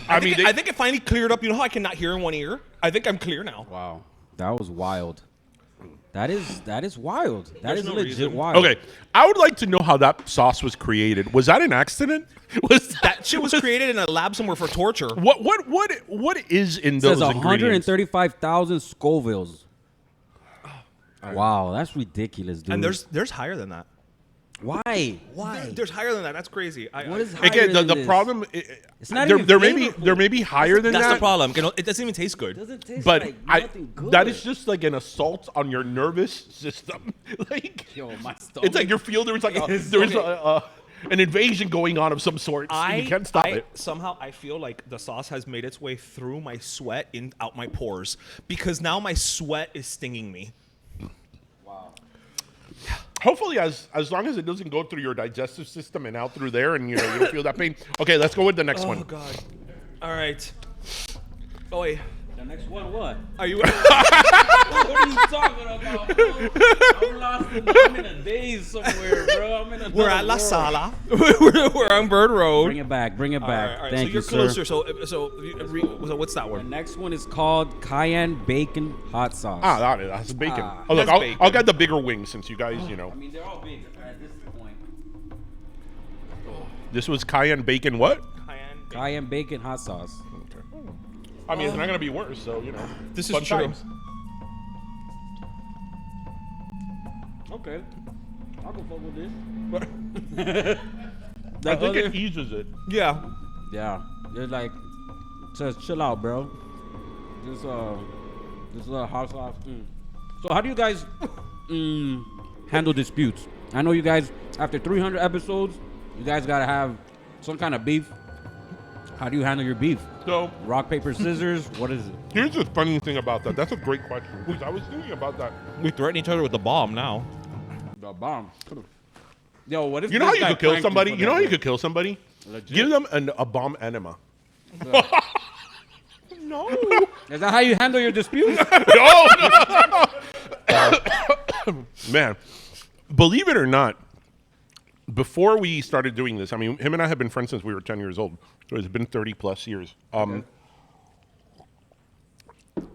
I mean, think it finally cleared up. You know how I cannot hear in one ear? I think I'm clear now. Wow. That was wild. That is wild. That There's is no legit reason. wild. okay, I would like to know how that sauce was created. Was that an accident? Was That shit was created in a lab somewhere for torture. what is in It those says ingredients? 135,000 Scovilles. Wow, that's ridiculous, dude. And there's higher than that. Why? Why? There's higher than that. That's crazy. What is higher Again, than the this? problem. It's not there, even there flavorful. may be higher than That's that. the problem. You know, it doesn't even taste good. It doesn't taste But like I nothing good. that is just like an assault on your nervous system. Like Yo, my stomach. it's like you feel there's like It's there's okay. an invasion going on of some sort. and you can't stop it. Somehow I feel like the sauce has made its way through my sweat and out my pores because now my sweat is stinging me. Wow. Hopefully, as long as it doesn't go through your digestive system and out through there, and you don't feel that pain. Okay, let's go with the next Oh one. god. All right. Oh wait. The next one, what? Are you? What are you talking about, bro? I'm lost. I'm in a daze somewhere, bro. I'm in a. We're at La Sala. we're on Bird Road. Bring it back. Bring it back. All right. Thank So you're you, closer. sir. So what's that The one? next one is called cayenne bacon hot sauce. That's bacon. Ah. Oh, look, That's bacon. I'll get the bigger wings since you guys, you know. I mean, they're all big at this point. This was cayenne bacon. What? Cayenne bacon hot sauce. I mean, it's not gonna be worse. So you know. This is fun true. times. Okay. I'll go fuck with this. I think it eases it. Yeah. Yeah. It's like, says chill out, bro. This hot sauce. So how do you guys handle disputes? I know you guys, after 300 episodes, you guys gotta have some kind of beef. How do you handle your beef? So Rock, paper, scissors? What is it? here's the funny thing about that. That's a great question because I was thinking about that. We threaten each other with the bomb now. The bomb. Yo, what if You know how this you guy could kill pranked somebody? for You know how that, you could kill somebody? Legit. Give them a bomb enema. No. Is that how you handle your disputes? No. Man, believe it or not, before we started doing this, I mean, him and I have been friends since we were 10 years old. So it's been 30 plus years.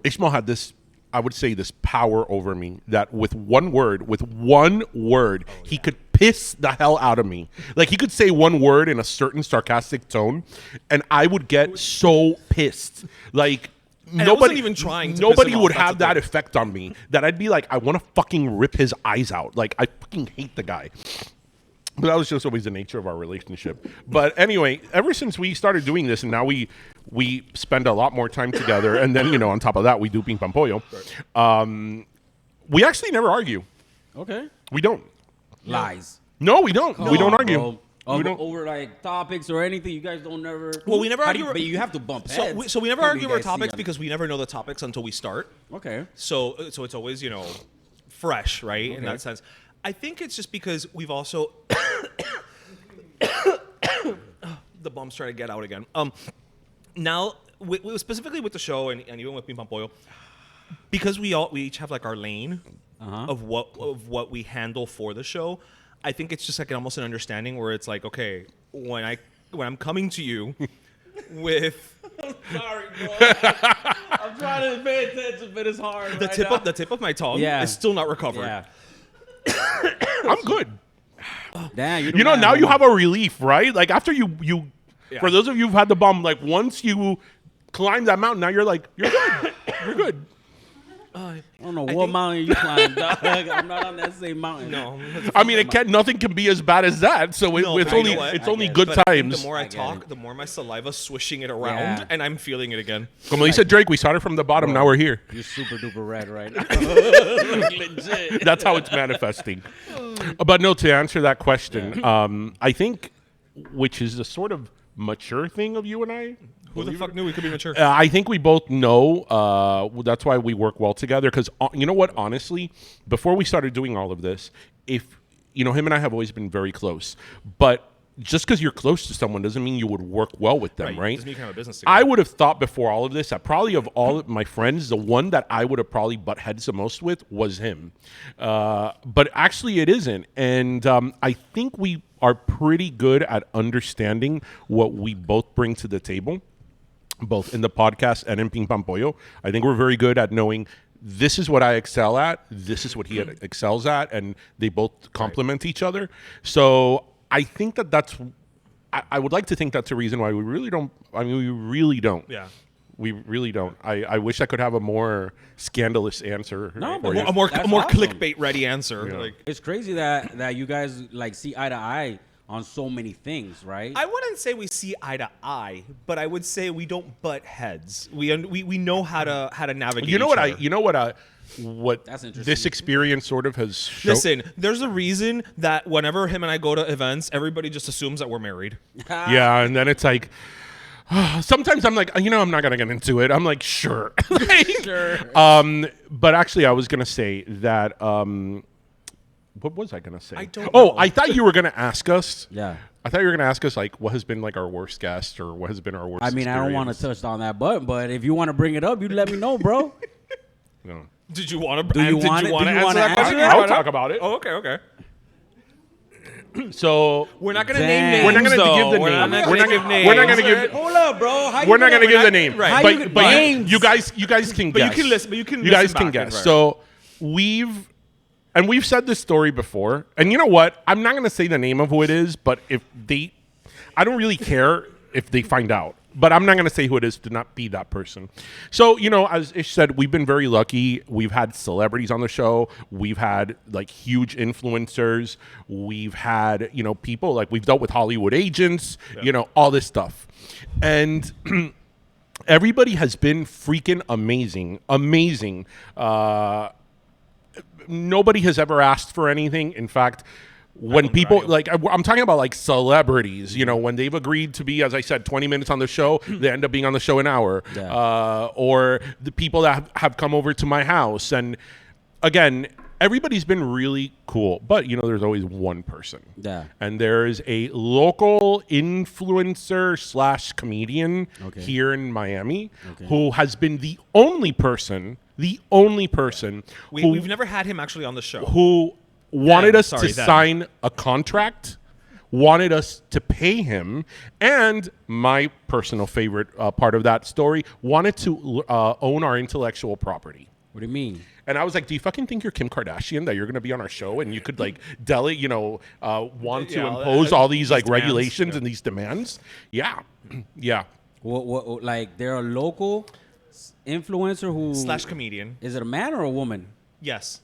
Ishmael had this, I would say, this power over me that with one word, he could piss the hell out of me. Like he could say one word in a certain sarcastic tone, and I would get so pissed. Like I wasn't even trying to piss nobody him would off, that's have the that thing. effect on me that I'd be like, I want to fucking rip his eyes out. Like I fucking hate the guy. But that was just always the nature of our relationship. But anyway, ever since we started doing this, and now we spend a lot more time together, and then, you know, on top of that, we do Ping Pong Pollo. We actually never argue. Okay. We don't. Lies. No, we don't. We don't argue. Bro. We don't. Over like topics or anything, you guys don't never. Well, we never How do argue. But you have to bump heads. So we never Who do argue you over guys see topics on- because we never know the topics until we start. Okay. So it's always, you know, fresh, right? In Okay. that sense. I think it's just because we've also the bum's trying to get out again. Now, specifically with the show and even with Ping Pong Pollo, because we each have like our lane of what we handle for the show. I think it's just like almost an understanding where it's like, okay, when I'm coming to you with Sorry, bro. I'm trying to pay attention, but it's hard. the tip of my tongue is still not recovered. Yeah. I'm good. Damn. You know, now you have a relief, right? Like after you Yeah. for those of you who've had the bomb, like once you climb that mountain, now you're like, you're good. You're good. I don't know what mountain you climbed, dog. I'm not on that same mountain. No, I mean, nothing can be as bad as that. So No, it's but you only know what? it's I only get it. good but I think times. the more I get talk, it. the more my saliva swishing it around, Yeah. and I'm feeling it again. Como dice Drake, we started from the bottom. Now we're here. You're super duper red right now. Legit. That's how it's manifesting. But no, to answer that question, I think, which is a sort of mature thing of you and I. Who the fuck knew we could be mature? I think we both know. That's why we work well together. Because you know what? Honestly, before we started doing all of this, if you know, him and I have always been very close. But just because you're close to someone doesn't mean you would work well with them, right? Doesn't mean you can have a business together. I would have thought before all of this that probably of all of my friends, the one that I would have probably butt heads the most with was him. But actually, it isn't. And I think we are pretty good at understanding what we both bring to the table, both in the podcast and in Ping Pong Pollo. I think we're very good at knowing this is what I excel at, this is what he excels at, and they both complement each other. So I think that's, I would like to think that's a reason why we really don't, I mean, we really don't. Yeah. We really don't. I wish I could have a more scandalous answer. No, for but you. A more That's awesome. clickbait ready answer. Yeah. Like It's crazy that you guys like see eye to eye on so many things, right? I wouldn't say we see eye to eye, but I would say we don't butt heads. We know how to navigate. You know each what other. what That's interesting. this experience sort of has shown. Listen, there's a reason that whenever him and I go to events, everybody just assumes that we're married. Yeah, and then it's like, sometimes I'm like, you know, I'm not gonna get into it. I'm like, sure. Sure. But actually, I was gonna say that what was I gonna say? I don't Oh, know. I thought you were gonna ask us. Yeah. I thought you were gonna ask us like what has been like our worst guest or what has been our worst. I mean, I don't want to experience. touch on that button, but if you want to bring it up, you let me know, bro. No. Did you want to? Do you want it? Do you answer wanna that answer question? that? I'll talk about it. Oh, okay. So We're not gonna Damn. name names. we're not gonna though. give the We're name. not We're gonna not give gonna- names. we're not gonna give- Hold up, bro. How you we're not gonna give we're the name, right. How but names? you guys can But you guess. can listen- but you can guys listen can back and guess. right. So we've said this story before, and you know what? I'm not gonna say the name of who it is, but I don't really care if they find out. But I'm not going to say who it is to not be that person. So, as Ish said, we've been very lucky. We've had celebrities on the show. We've had like huge influencers. We've had, people like we've dealt with Hollywood agents, all this stuff. And everybody has been freaking amazing. Nobody has ever asked for anything. In fact, when people like I'm talking about like celebrities, when they've agreed to be, as I said, 20 minutes on the show, they end up being on the show an hour. Yeah. Or the people that have come over to my house. And again, everybody's been really cool. But, there's always one person. Yeah. And there's a local influencer / comedian here in Miami who has been the only person We've never had him actually on the show. who wanted us to Them. sign a contract, wanted us to pay him, and my personal favorite part of that story, wanted to own our intellectual property. What do you mean? And I was like, do you fucking think you're Kim Kardashian that you're going to be on our show and you could like want to impose all these like demands, regulations and these demands? Yeah. Yeah. What like they're a local influencer who / comedian. Is it a man or a woman? Yes.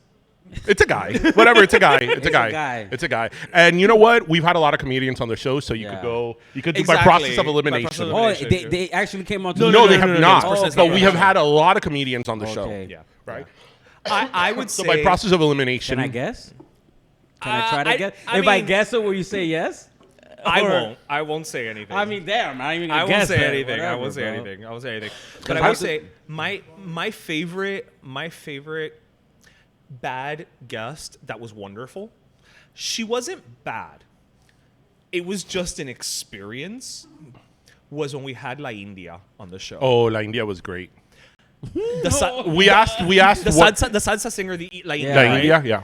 It's a guy. Whatever. It's a guy. It's a a guy. guy. It's a guy. And you know what? We've had a lot of comedians on the show, so you Yeah. could go. You could do by Exactly. process of By elimination. process of Oh, elimination. they actually came on. No, they have not. This person's But not we on have the had a lot of comedians on the show. Okay. Yeah. Right. I would So say by process of elimination, Can I guess? Can I try to guess? I If I mean- guess it, will you say yes? I Or- won't. I won't say anything. I mean, damn, I'm not even I gonna won't guess say that. anything. I Whatever, won't say bro. anything. I won't say anything. But Because I I- will say my favorite bad guest that was wonderful. She wasn't bad. It was just an experience. Was when we had La India on the show. oh, La India was great. The We asked the what salsa singer, the La India. Yeah. La right? India, yeah.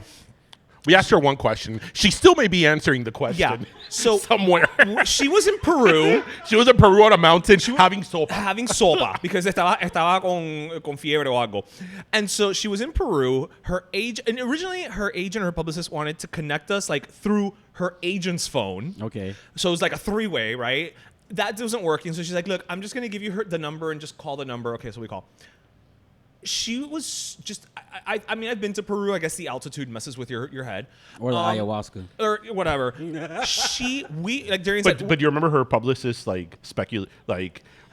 We asked her one question. She still may be answering the question. Yeah. So somewhere. she was in Peru. She was in Peru on a mountain having sopa. Having sopa because estaba con fiebre o algo. And so she was in Peru. Originally her agent and her publicist wanted to connect us like through her agent's phone. Okay. So it was like a three-way, right? That wasn't working. So she's like, look, I'm just going to give you the number and just call the number. Okay, so we call. She was just, I mean, I've been to Peru. I guess the altitude messes with your head. Or the ayahuasca. Or whatever. Darian's But do you remember her publicist like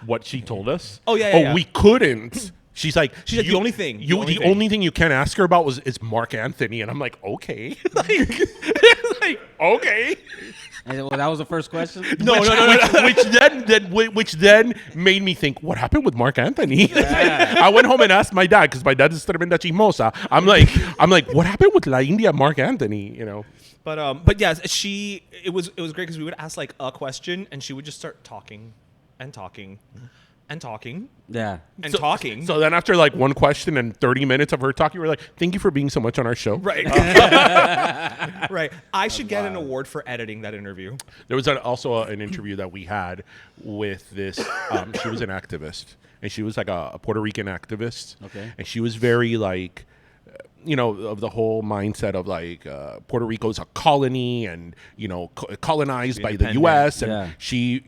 what she told us? Oh, yeah, Oh, yeah. we couldn't. She's like the only thing- The only thing you can't ask her about is Mark Anthony, and I'm like, okay, like okay. And well, that was the first question. No. Which then made me think, what happened with Mark Anthony? I went home and asked my dad because my dad is tremenda chismosa. I'm like, what happened with La India, Mark Anthony? But yes, it was great because we would ask like a question and she would just start talking and talking and talking Yeah. and talking. So then after like one question and 30 minutes of her talking, we're like, thank you for being so much on our show. Right. Right. I should get an award for editing that interview. There was also an interview that we had with this. She was an activist, and she was like a Puerto Rican activist. Okay. And she was very like, of the whole mindset of like Puerto Rico's a colony and colonized by the Independent. U.S. and Yeah.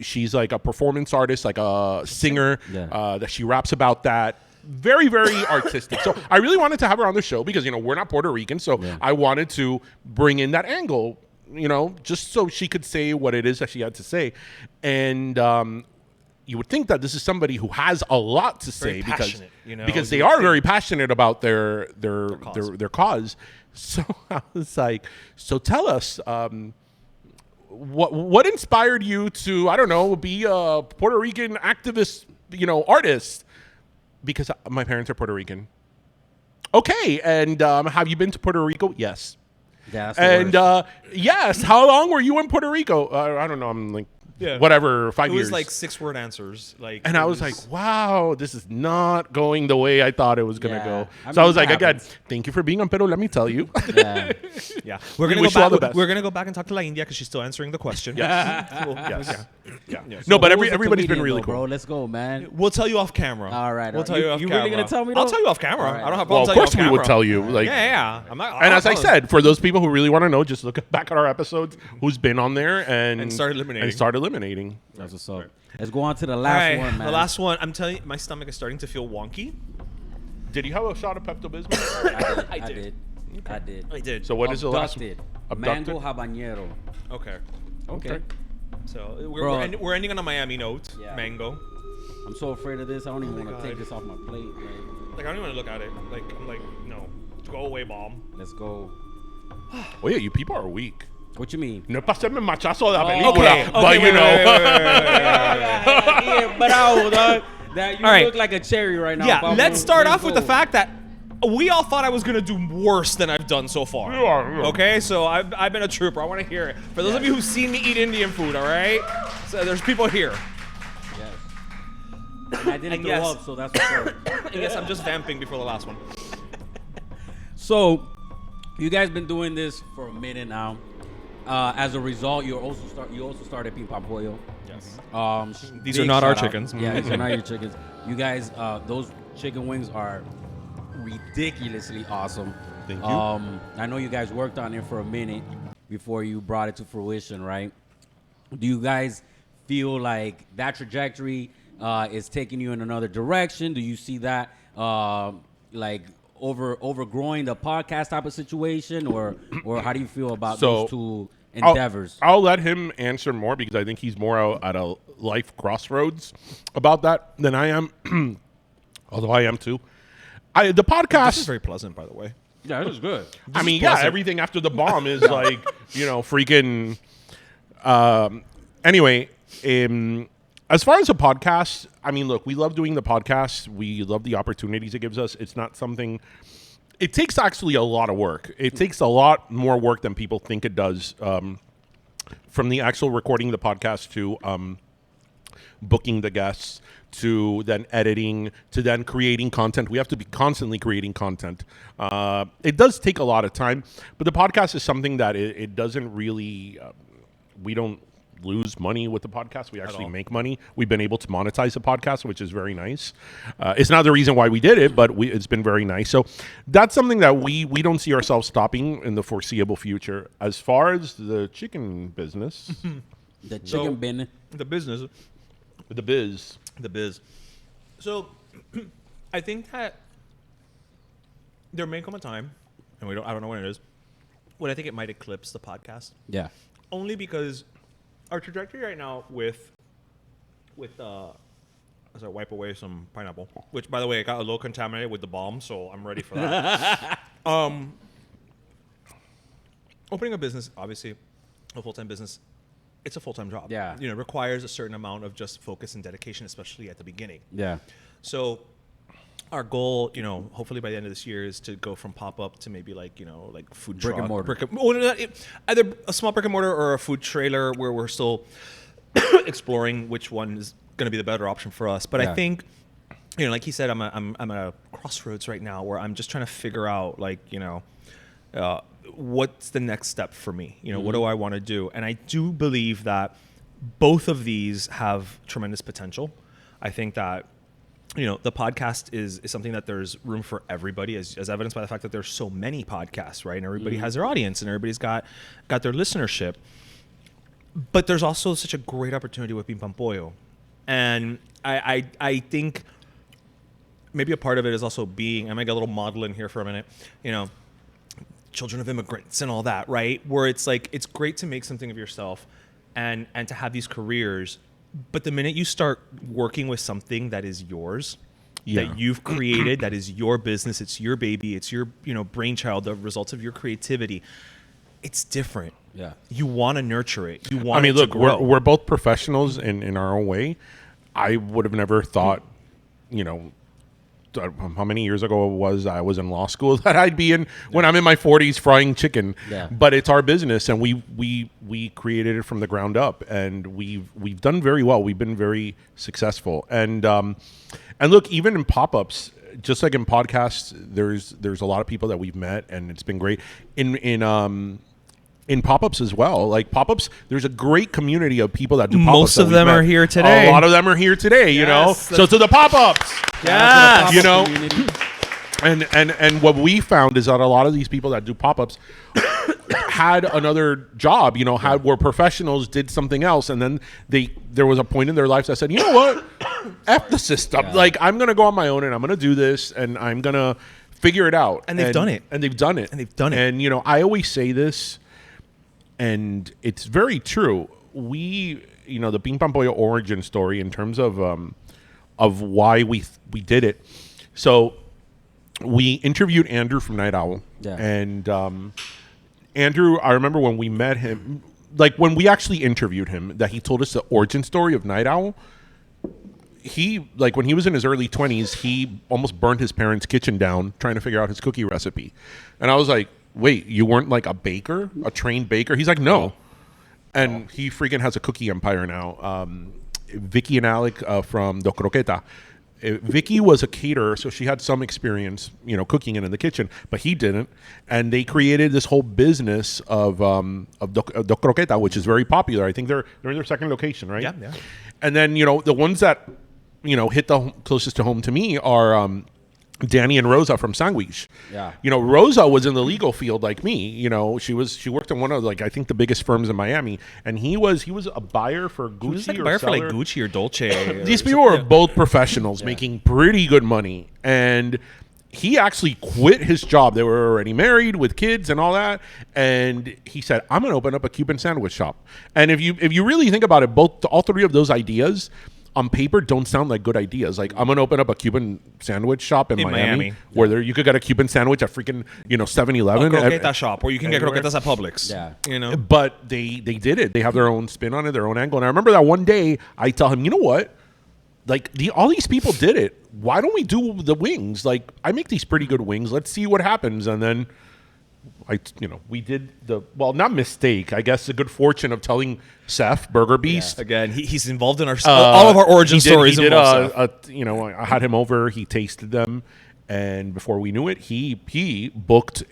she's like a performance artist, like a singer. Yeah. That she raps about that. Very, very artistic. So I really wanted to have her on the show because we're not Puerto Rican, so Yeah. I wanted to bring in that angle, just so she could say what it is that she had to say. And you would think that this is somebody who has a lot to say Very passionate, because they you would are think. very passionate about their cause. So I was like, so tell us, what inspired you to, I don't know, be a Puerto Rican activist, artist? Because my parents are Puerto Rican. Okay, and have you been to Puerto Rico? Yes. Yeah, that's the And worst. yes, how long were you in Puerto Rico? I don't know. I'm like, whatever, 5 It years. was like 6-word answers. And I was like, wow, this is not going the way I thought it was going to Yeah. go. I So I mean, was like, it again, happens. thank you for being on Pero. Let me tell you. Yeah. yeah, We we're gonna wish go you all the back. best. We're gonna go back and talk to La India because she's still answering the question. Yes. Yeah. No, but Who was the everybody's been comedian, really though, cool. bro. Let's go, man. We'll tell you off camera. All right. We'll tell you off You camera. really gonna tell me? I'll though? tell you off camera. All right. I don't have Well, problems. of course we would tell you. Like, Yeah. I'm not. and as I said, for those people who really want to know, just look back at our episodes. Who's been on there and start eliminating. And start eliminating. That's what's up. Let's go on to the all last right, one, man. the last one. I'm telling you, my stomach is starting to feel wonky. Did you have a shot of Pepto-Bismol? I did. I did. So what is the last one? Abducted. Abducted? Mango habanero. Okay. Okay. So Bro. we're ending on a Miami note. Yeah. Mango. I'm so afraid of this. I don't even my want to God. take this off my plate. Like I don't even want to look at it. Like I'm like no. Go away, bomb. Let's go. Oh yeah, you people are weak. What you mean? No pasarme machazo de la Oh, película, okay, but you know. Yeah, bravo, dog. That you All right. look like a cherry right now. Yeah, Pablo. let's start Let's off with the go. fact that we all thought I was gonna do worse than I've done so far. Yeah. Okay, so I've been a trooper. I want to hear it. For those of you who've seen me eat Indian food, all right. So there's people here. Yes. And I didn't And throw yes. up, so that's what's up. And yes, I'm just vamping before the last one. So, you guys been doing this for a minute now. As a result, you also started Ping Pong Pollo. Yes. These Big are not our shout out. chickens. Yeah, these are not your chickens. You guys, those chicken wings are ridiculously awesome. Thank you. I know you guys worked on it for a minute before you brought it to fruition, right? Do you guys feel like that trajectory is taking you in another direction? Do you see that like overgrowing the podcast type of situation, or how do you feel about those two endeavors? I'll let him answer more because I think he's more out at a life crossroads about that than I am. Although I am too. The podcast This is very pleasant, by the way. Yeah, this is good. I mean, is yeah, pleasant. everything after the bomb is like, freaking. Anyway, as far as a podcast, I mean, look, we love doing the podcast. We love the opportunities it gives us. It's not something. It takes actually a lot of work. It takes a lot more work than people think it does. From the actual recording the podcast to booking the guests, to then editing, to then creating content. We have to be constantly creating content. It does take a lot of time, but the podcast is something that it doesn't really, we don't lose money with the podcast. We actually make money. We've been able to monetize the podcast, which is very nice. It's not the reason why we did it, but it's been very nice. So that's something that we don't see ourselves stopping in the foreseeable future. As far as the chicken business, The chicken bin. The business. the biz. The biz. So, I think that there may come a time, and I don't know when it is, when I think it might eclipse the podcast. Yeah. Only because our trajectory right now with as I wipe away some pineapple, which by the way, it got a little contaminated with the bomb, so I'm ready for that. Opening a business, obviously, a full-time business, it's a full-time job. Yeah. It requires a certain amount of just focus and dedication, especially at the beginning. Yeah. So our goal, hopefully by the end of this year is to go from pop-up to maybe like food Brick truck. and mortar. Either a small brick and mortar or a food trailer where we're still exploring which one is going to be the better option for us. But Yeah. I think, like he said, I'm at a crossroads right now where I'm just trying to figure out what's the next step for me? What do I want to do? And I do believe that both of these have tremendous potential. I think that the podcast is something that there's room for everybody, as evidenced by the fact that there's so many podcasts, right? And everybody has their audience and everybody's got their listenership. But there's also such a great opportunity with Ping Pong Pollo. And I think maybe a part of it is also being, I might get a little model in here for a minute, children of immigrants and all that, right? Where it's like, it's great to make something of yourself and to have these careers. But the minute you start working with something that is yours, that you've created, that is your business, it's your baby, it's your brainchild, the results of your creativity, it's different. Yeah. You want to nurture it. You want I mean, it to look, grow. we're both professionals in our own way. I would have never thought, how many years ago it was I was in law school that I'd be in when I'm in my 40s frying chicken. Yeah. But it's our business, and we created it from the ground up, and we've done very well. We've been very successful, and look, even in pop-ups, just like in podcasts, there's a lot of people that we've met, and it's been great. In pop-ups as well, like pop-ups, there's a great community of people that do pop-ups. Most of them are here today. A lot of them are here today, you know. So to the pop-ups, Yes. you know. And what we found is that a lot of these people that do pop-ups had another job, you know, were professionals, did something else, and then there was a point in their lives that said, you know what, F the system. Yeah. Like, I'm gonna go on my own, and I'm gonna do this, and I'm gonna figure it out. And they've done it. And they've done it. And they've done it. And you know, I always say this, and it's very true. You know, the Ping Pong Pollo origin story in terms of why we did it. So we interviewed Andrew from Night Owl, and Andrew, I remember when we met him, like when we actually interviewed him, that he told us the origin story of Night Owl. He, like when he was in his early 20s, he almost burned his parents' kitchen down trying to figure out his cookie recipe. And I was like, wait, you weren't like a baker, a trained baker? He's like, no. And he freaking has a cookie empire now. Vicky and Alec from Do Croqueta. Vicky was a caterer, so she had some experience, you know, cooking in the kitchen, but he didn't. And they created this whole business of Do Croqueta, which is very popular. I think they're in their second location, right? Yeah. And then, you know, the ones that, you know, hit the closest to home to me are Danny and Rosa from Sandwich. Yeah. You know, Rosa was in the legal field like me. You know, she worked in one of, like, I think the biggest firms in Miami, and he was a buyer for Gucci. He was like a or buyer for like seller. Gucci or Dolce. These people were both professionals making pretty good money, and he actually quit his job. They were already married with kids and all that, and he said, "I'm going to open up a Cuban sandwich shop." And if you really think about it, all three of those ideas on paper don't sound like good ideas. Like, I'm going to open up a Cuban sandwich shop in Miami where you could get a Cuban sandwich at freaking, you know, 7-Eleven. A croqueta shop, or you can get croquetas at Publix. Yeah. You know? But they did it. They have their own spin on it, their own angle. And I remember that one day I tell him, you know what? Like, all these people did it. Why don't we do the wings? Like, I make these pretty good wings. Let's see what happens. And then we did not mistake, I guess, the good fortune of telling Seth, Burger Beast. Yeah. Again, he's involved in all of our origin stories. I had him over. He tasted them, and before we knew it, he booked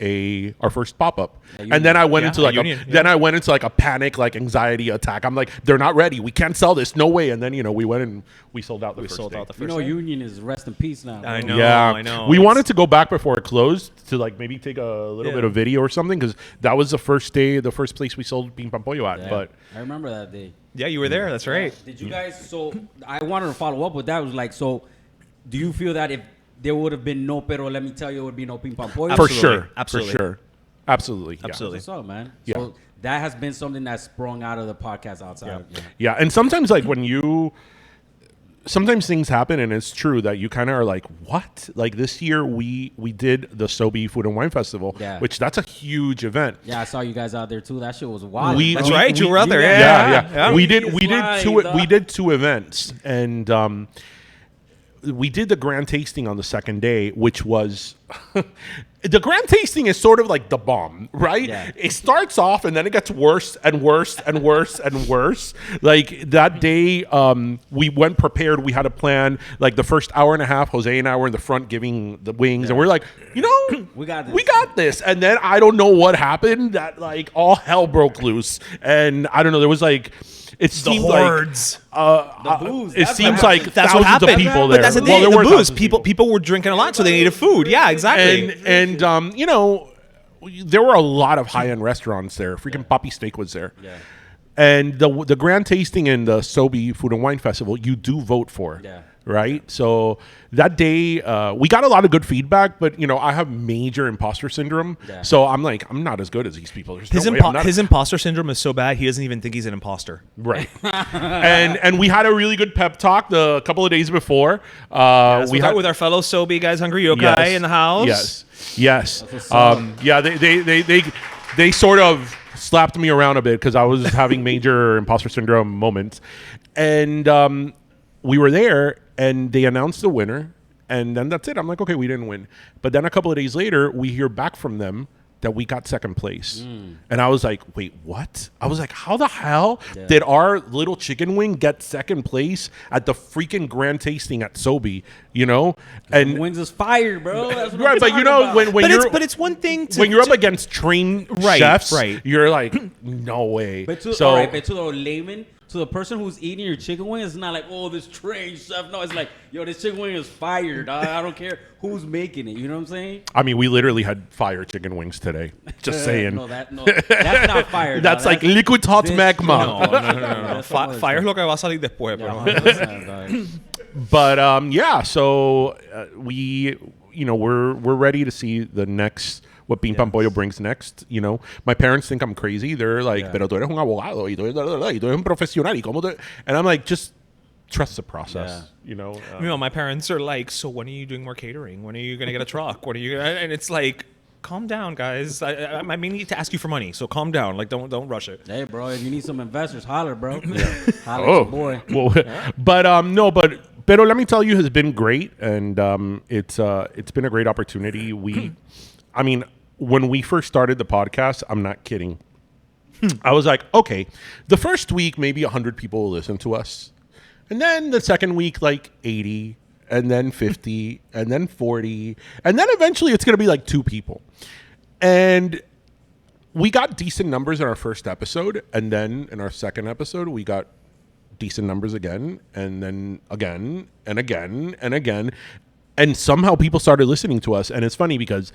our first pop-up. And then I went into like a panic, like anxiety attack. I'm like, they're not ready. We can't sell this. No way. And then, you know, we went and we sold out the first day. You know, Union is rest in peace now. I know. Yeah, I know. We wanted to go back before it closed to like maybe take a little bit of video or something, because that was the first place we sold Ping Pong Pollo at. Yeah. But I remember that day. Yeah, you were there. That's right. Did you guys? So I wanted to follow up with that. It was like, so do you feel that if there would have been no pero, let me tell you, it would be no Ping Pong Pollo? For sure. Absolutely. For sure. Absolutely. Yeah. Absolutely. What's up, man? Yeah. So that has been something that's sprung out of the podcast outside. Yeah. And sometimes, like, sometimes things happen, and it's true that you kind of are like, what? Like, this year we did the Sobe Food and Wine Festival, which that's a huge event. Yeah, I saw you guys out there too. That shit was wild. That's right. You were out there. Yeah. We did two events, and we did the grand tasting on the second day, which was the grand tasting is sort of like the bomb, right? Yeah. It starts off and then it gets worse and worse and worse and worse. Like that day, we went prepared. We had a plan. Like the first hour and a half, Jose and I were in the front giving the wings, and we're like, you know, we got this. And then I don't know what happened. That like all hell broke loose, and I don't know. There was like. It seemed hordes. The booze. It seems like that's thousands what happened. of people there. But that's the thing. The booze. People were drinking a lot, so they needed food. Yeah, exactly. And you know, there were a lot of high-end restaurants there. Freaking Poppy Steak was there. Yeah. And the grand tasting and the Sobe Food and Wine Festival, you do vote for. Yeah. Right? So that day, we got a lot of good feedback, but, you know, I have major imposter syndrome. Yeah. So I'm like, I'm not as good as these people. His imposter syndrome is so bad, he doesn't even think he's an imposter. Right. and we had a really good pep talk a couple of days before. We had with our fellow Sobe guys, Hungry Yokai in the house. Yes. They sort of slapped me around a bit because I was having major imposter syndrome moments. And we were there, and they announced the winner, And then that's it. I'm like, okay, we didn't win. But then a couple of days later, we hear back from them that we got second place. And I was like, wait, what? I was like, how the hell did our little chicken wing get second place at the freaking grand tasting at Sobe, you know? And wings is fire, bro. That's what right, I'm but you know, talking about. when it's one thing to, when you're up against trained chefs, right. you're like, no way. But to, so, all right, but to the layman, to the person who's eating your chicken wing, it's not like, oh, this trained chef. No, it's like, yo, this chicken wing is fire, dog. I don't care who's making it. You know what I'm saying? I mean, we literally had fire chicken wings today. Just saying. No, that's not fire. That's dog. like liquid hot this- magma. no. Fire es lo que va a salir después, Yeah, bro. 100%, dog. But yeah, so we, you know, we're ready to see the next. What Ping Pam Pollo brings next, you know. My parents think I'm crazy. They're like, pero tú eres un abogado y tú eres un profesional y cómo te... And I'm like, just trust the process, you know. You know, my parents are like, so when are you doing more catering? When are you going to get a truck? When are you gonna... And it's like, calm down, guys. I may need to ask you for money, so calm down. Like, don't rush it. Hey, bro, if you need some investors, holler, bro. Holler at your boy. Well, but no, but Pero let me tell you, has been great, and it's been a great opportunity. I mean, when we first started the podcast, I'm not kidding. I was like, okay, the first week, maybe 100 people will listen to us. And then the second week, like 80, and then 50, and then 40. And then eventually it's going to be like 2 people. And we got decent numbers in our first episode. And then in our second episode, we got decent numbers again. And then again, and again, and again. And somehow people started listening to us. And it's funny because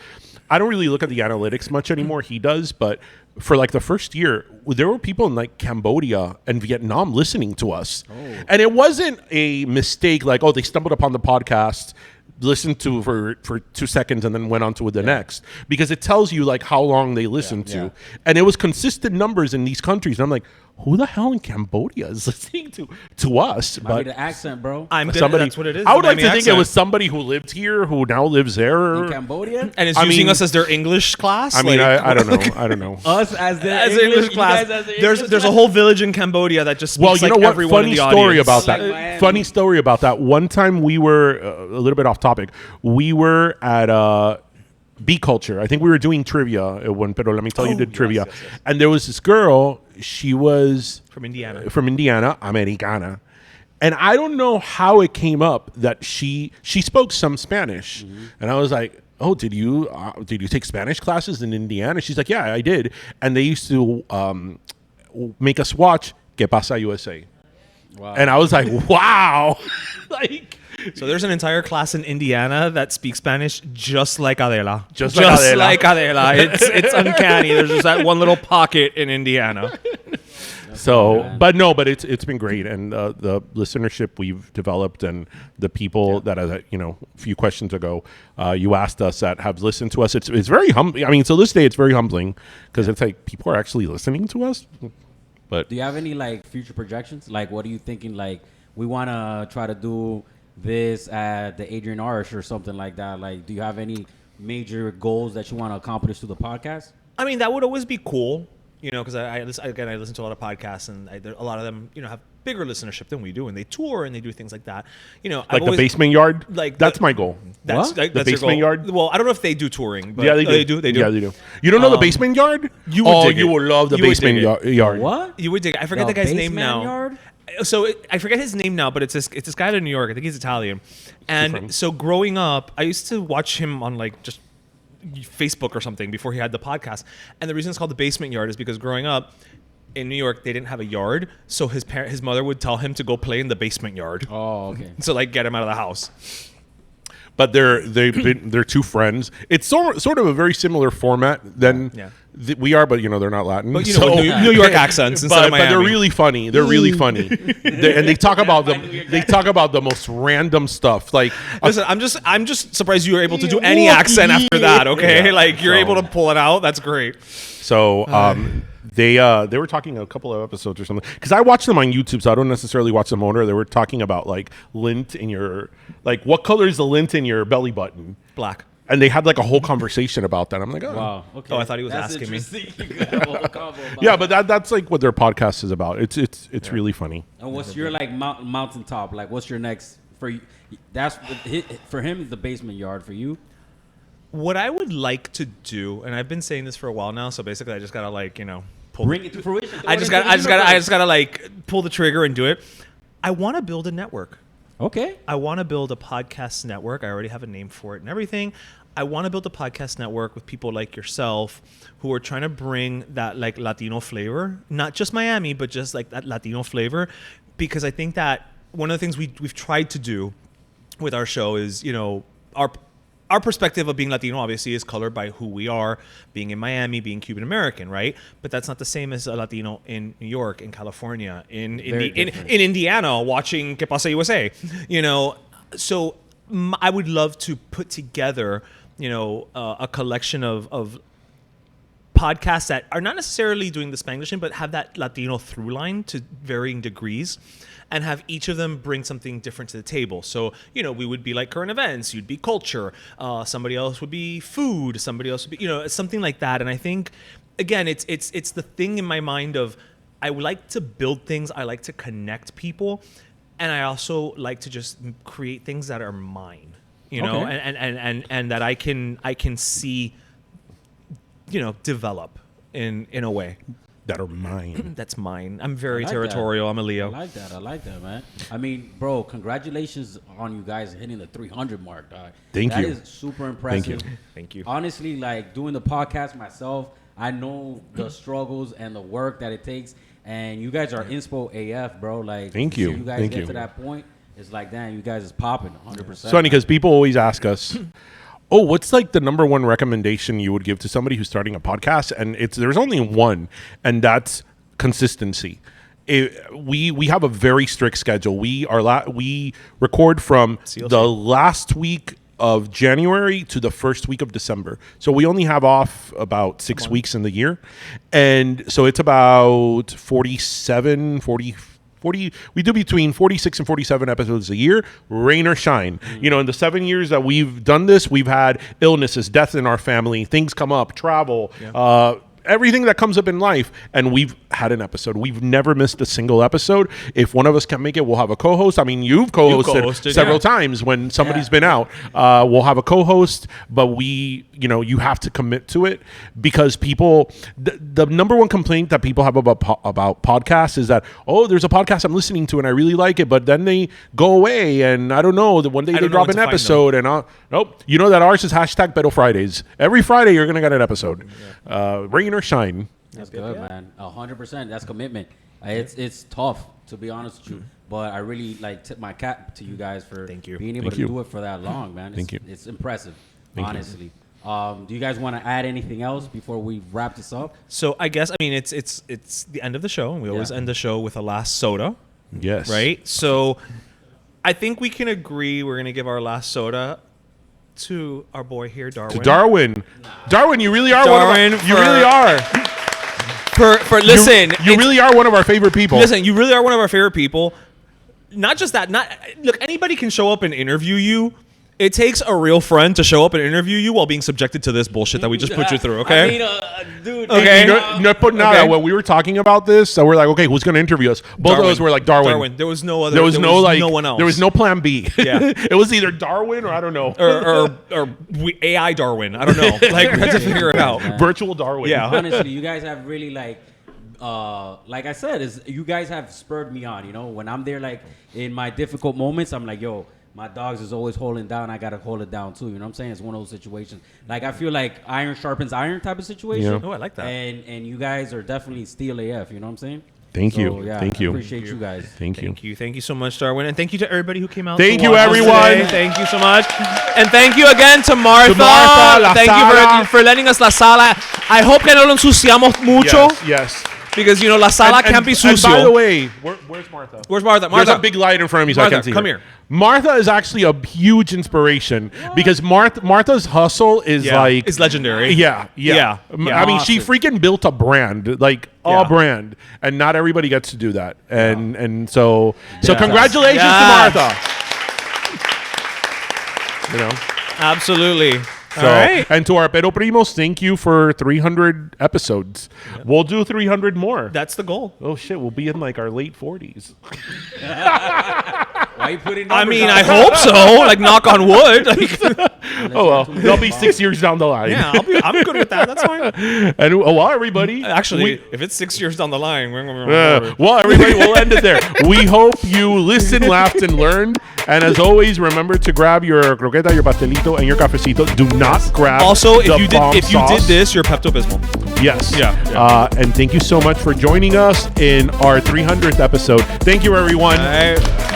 I don't really look at the analytics much anymore. He does. But for like the first year, there were people in like Cambodia and Vietnam listening to us. Oh. And it wasn't a mistake like, oh, they stumbled upon the podcast, listened to for 2 seconds and then went on to the next. Because it tells you like how long they listened to. And it was consistent numbers in these countries. And I'm like, who the hell in Cambodia is listening to us? Might be the accent, bro. That's what it is. I would like to think it was somebody who lived here, who now lives there. In Cambodia? And is using us as their English class? I mean, I don't know. I don't know. Us as their English class. There's a whole village in Cambodia that just speaks well, you know what? Everyone Funny in the story audience. about that. Funny story about that. One time we were, a little bit off topic, we were at Bee Culture. I think we were doing trivia when Pero Let Me Tell You did trivia. Yes. And there was this girl, she was... From Indiana, Americana. And I don't know how it came up that she spoke some Spanish. Mm-hmm. And I was like, oh, did you take Spanish classes in Indiana? She's like, yeah, I did. And they used to make us watch Que Pasa USA. Wow. And I was like, wow. Like... So there's an entire class in Indiana that speaks Spanish just like Adela. Just like Adela. It's uncanny. There's just that one little pocket in Indiana. So, but it's been great, and the listenership we've developed, and the people that a few questions ago you asked us that have listened to us. It's very humbling. I mean, to this day, it's very humbling because it's like people are actually listening to us. But do you have any like future projections? Like, what are you thinking? Like, we want to try to do this at the Adrian Arsh or something like that. Like, do you have any major goals that you want to accomplish through the podcast? I mean, that would always be cool, because I listen to a lot of podcasts, and a lot of them, have bigger listenership than we do, and they tour and they do things like that. Like the basement yard. Like that's my goal. That's the basement yard. Well, I don't know if they do touring, but yeah, they do. Yeah, they do. You don't know the basement yard? You would love the basement yard. What? You would dig it. I forget the guy's name now. Yard? So I forget his name now, but it's this guy in New York. I think he's Italian. And so growing up, I used to watch him on like just Facebook or something before he had the podcast. And the reason it's called the basement yard is because growing up in New York, they didn't have a yard. So his mother would tell him to go play in the basement yard. Oh, okay. So like get him out of the house. But they're two friends. It's sort of a very similar format than we are, but they're not Latin. But New York accents instead of Miami. But they're really funny. They're really funny, and they talk about the most random stuff. Like, listen, I'm just surprised you were able to do any accent after that. Okay, you're able to pull it out. That's great. So they were talking a couple of episodes or something, because I watch them on YouTube, so I don't necessarily watch them over. They were talking about like lint in your, like, what color is the lint in your belly button? Black. And they had like a whole conversation about that. I'm like, oh, wow. Okay. Oh, I thought he was asking me. Yeah, but that's like what their podcast is about. It's really funny. And what's your like mountaintop? Like, what's your next for? That's for him the basement yard. For you, What I would like to do, and I've been saying this for a while now, so basically I just gotta pull bring it to fruition. I just gotta pull the trigger and do it. I want to build a network. Okay. I want to build a podcast network. I already have a name for it and everything. I want to build a podcast network with people like yourself who are trying to bring that like Latino flavor, not just Miami, but just like that Latino flavor, because I think that one of the things we've tried to do with our show is, our perspective of being Latino obviously is colored by who we are, being in Miami, being Cuban American, right? But that's not the same as a Latino in New York, in California, in Indiana, watching Que Pasa USA. So I would love to put together, a collection of podcasts that are not necessarily doing the Spanglish, but have that Latino through line to varying degrees, and have each of them bring something different to the table. So, we would be like current events, you'd be culture, somebody else would be food, somebody else would be, something like that. And I think, again, it's the thing in my mind of, I like to build things, I like to connect people, and I also like to just create things that are mine, and that I can see, develop in a way. That are mine. That's mine. I'm very like territorial. that. I'm a Leo. I like that, man. I mean, bro, congratulations on you guys hitting the 300 mark, dog. Thank you. That is super impressive. Thank you. Honestly, like doing the podcast myself, I know the struggles and the work that it takes, and you guys are inspo AF, bro. Like, Thank to you. see you guys Thank get you. to that point, it's like, damn, you guys is popping 100%. It's funny because people always ask us, oh, what's like the number one recommendation you would give to somebody who's starting a podcast? And there's only one, and that's consistency. We have a very strict schedule. We record from the last week of January to the first week of December. So we only have off about 6 weeks in the year. And so it's about 40, we do between 46 and 47 episodes a year, rain or shine. In the 7 years that we've done this, we've had illnesses, death in our family, things come up, travel, everything that comes up in life, and we've had an episode. We've never missed a single episode. If one of us can make it, we'll have a co-host. I mean, you've co-hosted several times when somebody's been out. We'll have a co-host, but you have to commit to it, because people, the number one complaint that people have about podcasts is that, oh, there's a podcast I'm listening to and I really like it, but then they go away and I don't know, the one day they drop an episode and nope. You know that ours is #Pero Fridays. Every Friday you're going to get an episode. Rain or shine. That's good, man. 100%. That's commitment. It's tough, to be honest with you. But I really tip my cap to you guys for being able to do it for that long, man. It's impressive, honestly. Do you guys want to add anything else before we wrap this up? So I guess, it's the end of the show, and we always end the show with a last soda. Yes. Right? So I think we can agree we're going to give our last soda to our boy here, Darwin. To Darwin. Darwin, you really are you really are. Listen, you really are one of our favorite people. Listen, you really are one of our favorite people. Not just that. Look, anybody can show up and interview you. It takes a real friend to show up and interview you while being subjected to this bullshit that we just put you through, okay? Dude. Okay. When we were talking about this, so we're like, okay, who's going to interview us? Both of us were like, Darwin. There was no other. There was no one else. There was no plan B. Yeah. It was either Darwin or I don't know. or AI Darwin. I don't know. We had to figure it out. Virtual Darwin. Yeah. Honestly, you guys have really like I said, you guys have spurred me on. When I'm there, in my difficult moments, I'm like, yo, my dogs is always holding down. I gotta hold it down too. You know what I'm saying? It's one of those situations. I feel like iron sharpens iron type of situation. Yeah. Oh, I like that. And you guys are definitely steel AF. You know what I'm saying? Thank you. Yeah, Thank you. I appreciate you guys. Thank you. Thank you so much, Darwin, and thank you to everybody who came out. Thank to you, watch us everyone. today. Thank you so much, and thank you again to Martha. La Thank Sala. you for letting us la sala. I hope que no lo ensuciamos mucho. Yes. Because la sala can't be sucio. And by the way, where's Martha? Where's Martha? There's a big light in front of me so I Martha, can see come her. here. Martha is actually a huge inspiration because Martha's hustle is it's legendary. Yeah. I mean, she freaking built a brand, a brand, and not everybody gets to do that. And so congratulations to Martha. Absolutely. So, all right. And to our Pero Primos, thank you for 300 episodes. Yep. We'll do 300 more. That's the goal. Oh, shit. We'll be in our late 40s. Why you putting I numbers mean, out I there? hope so. Like, knock on wood. Like, Oh well, they'll be 6 years down the line. yeah, I'm good with that. That's fine. And well, everybody. Actually, if it's 6 years down the line, Well, everybody, we'll end it there. We hope you listened, laughed, and learned. And as always, remember to grab your croqueta, your pastelito, and your cafecito. Do not grab. also, the if you bomb did sauce. this, you're Pepto-Bismol. Yes. Yeah. And thank you so much for joining us in our 300th episode. Thank you, everyone. All right.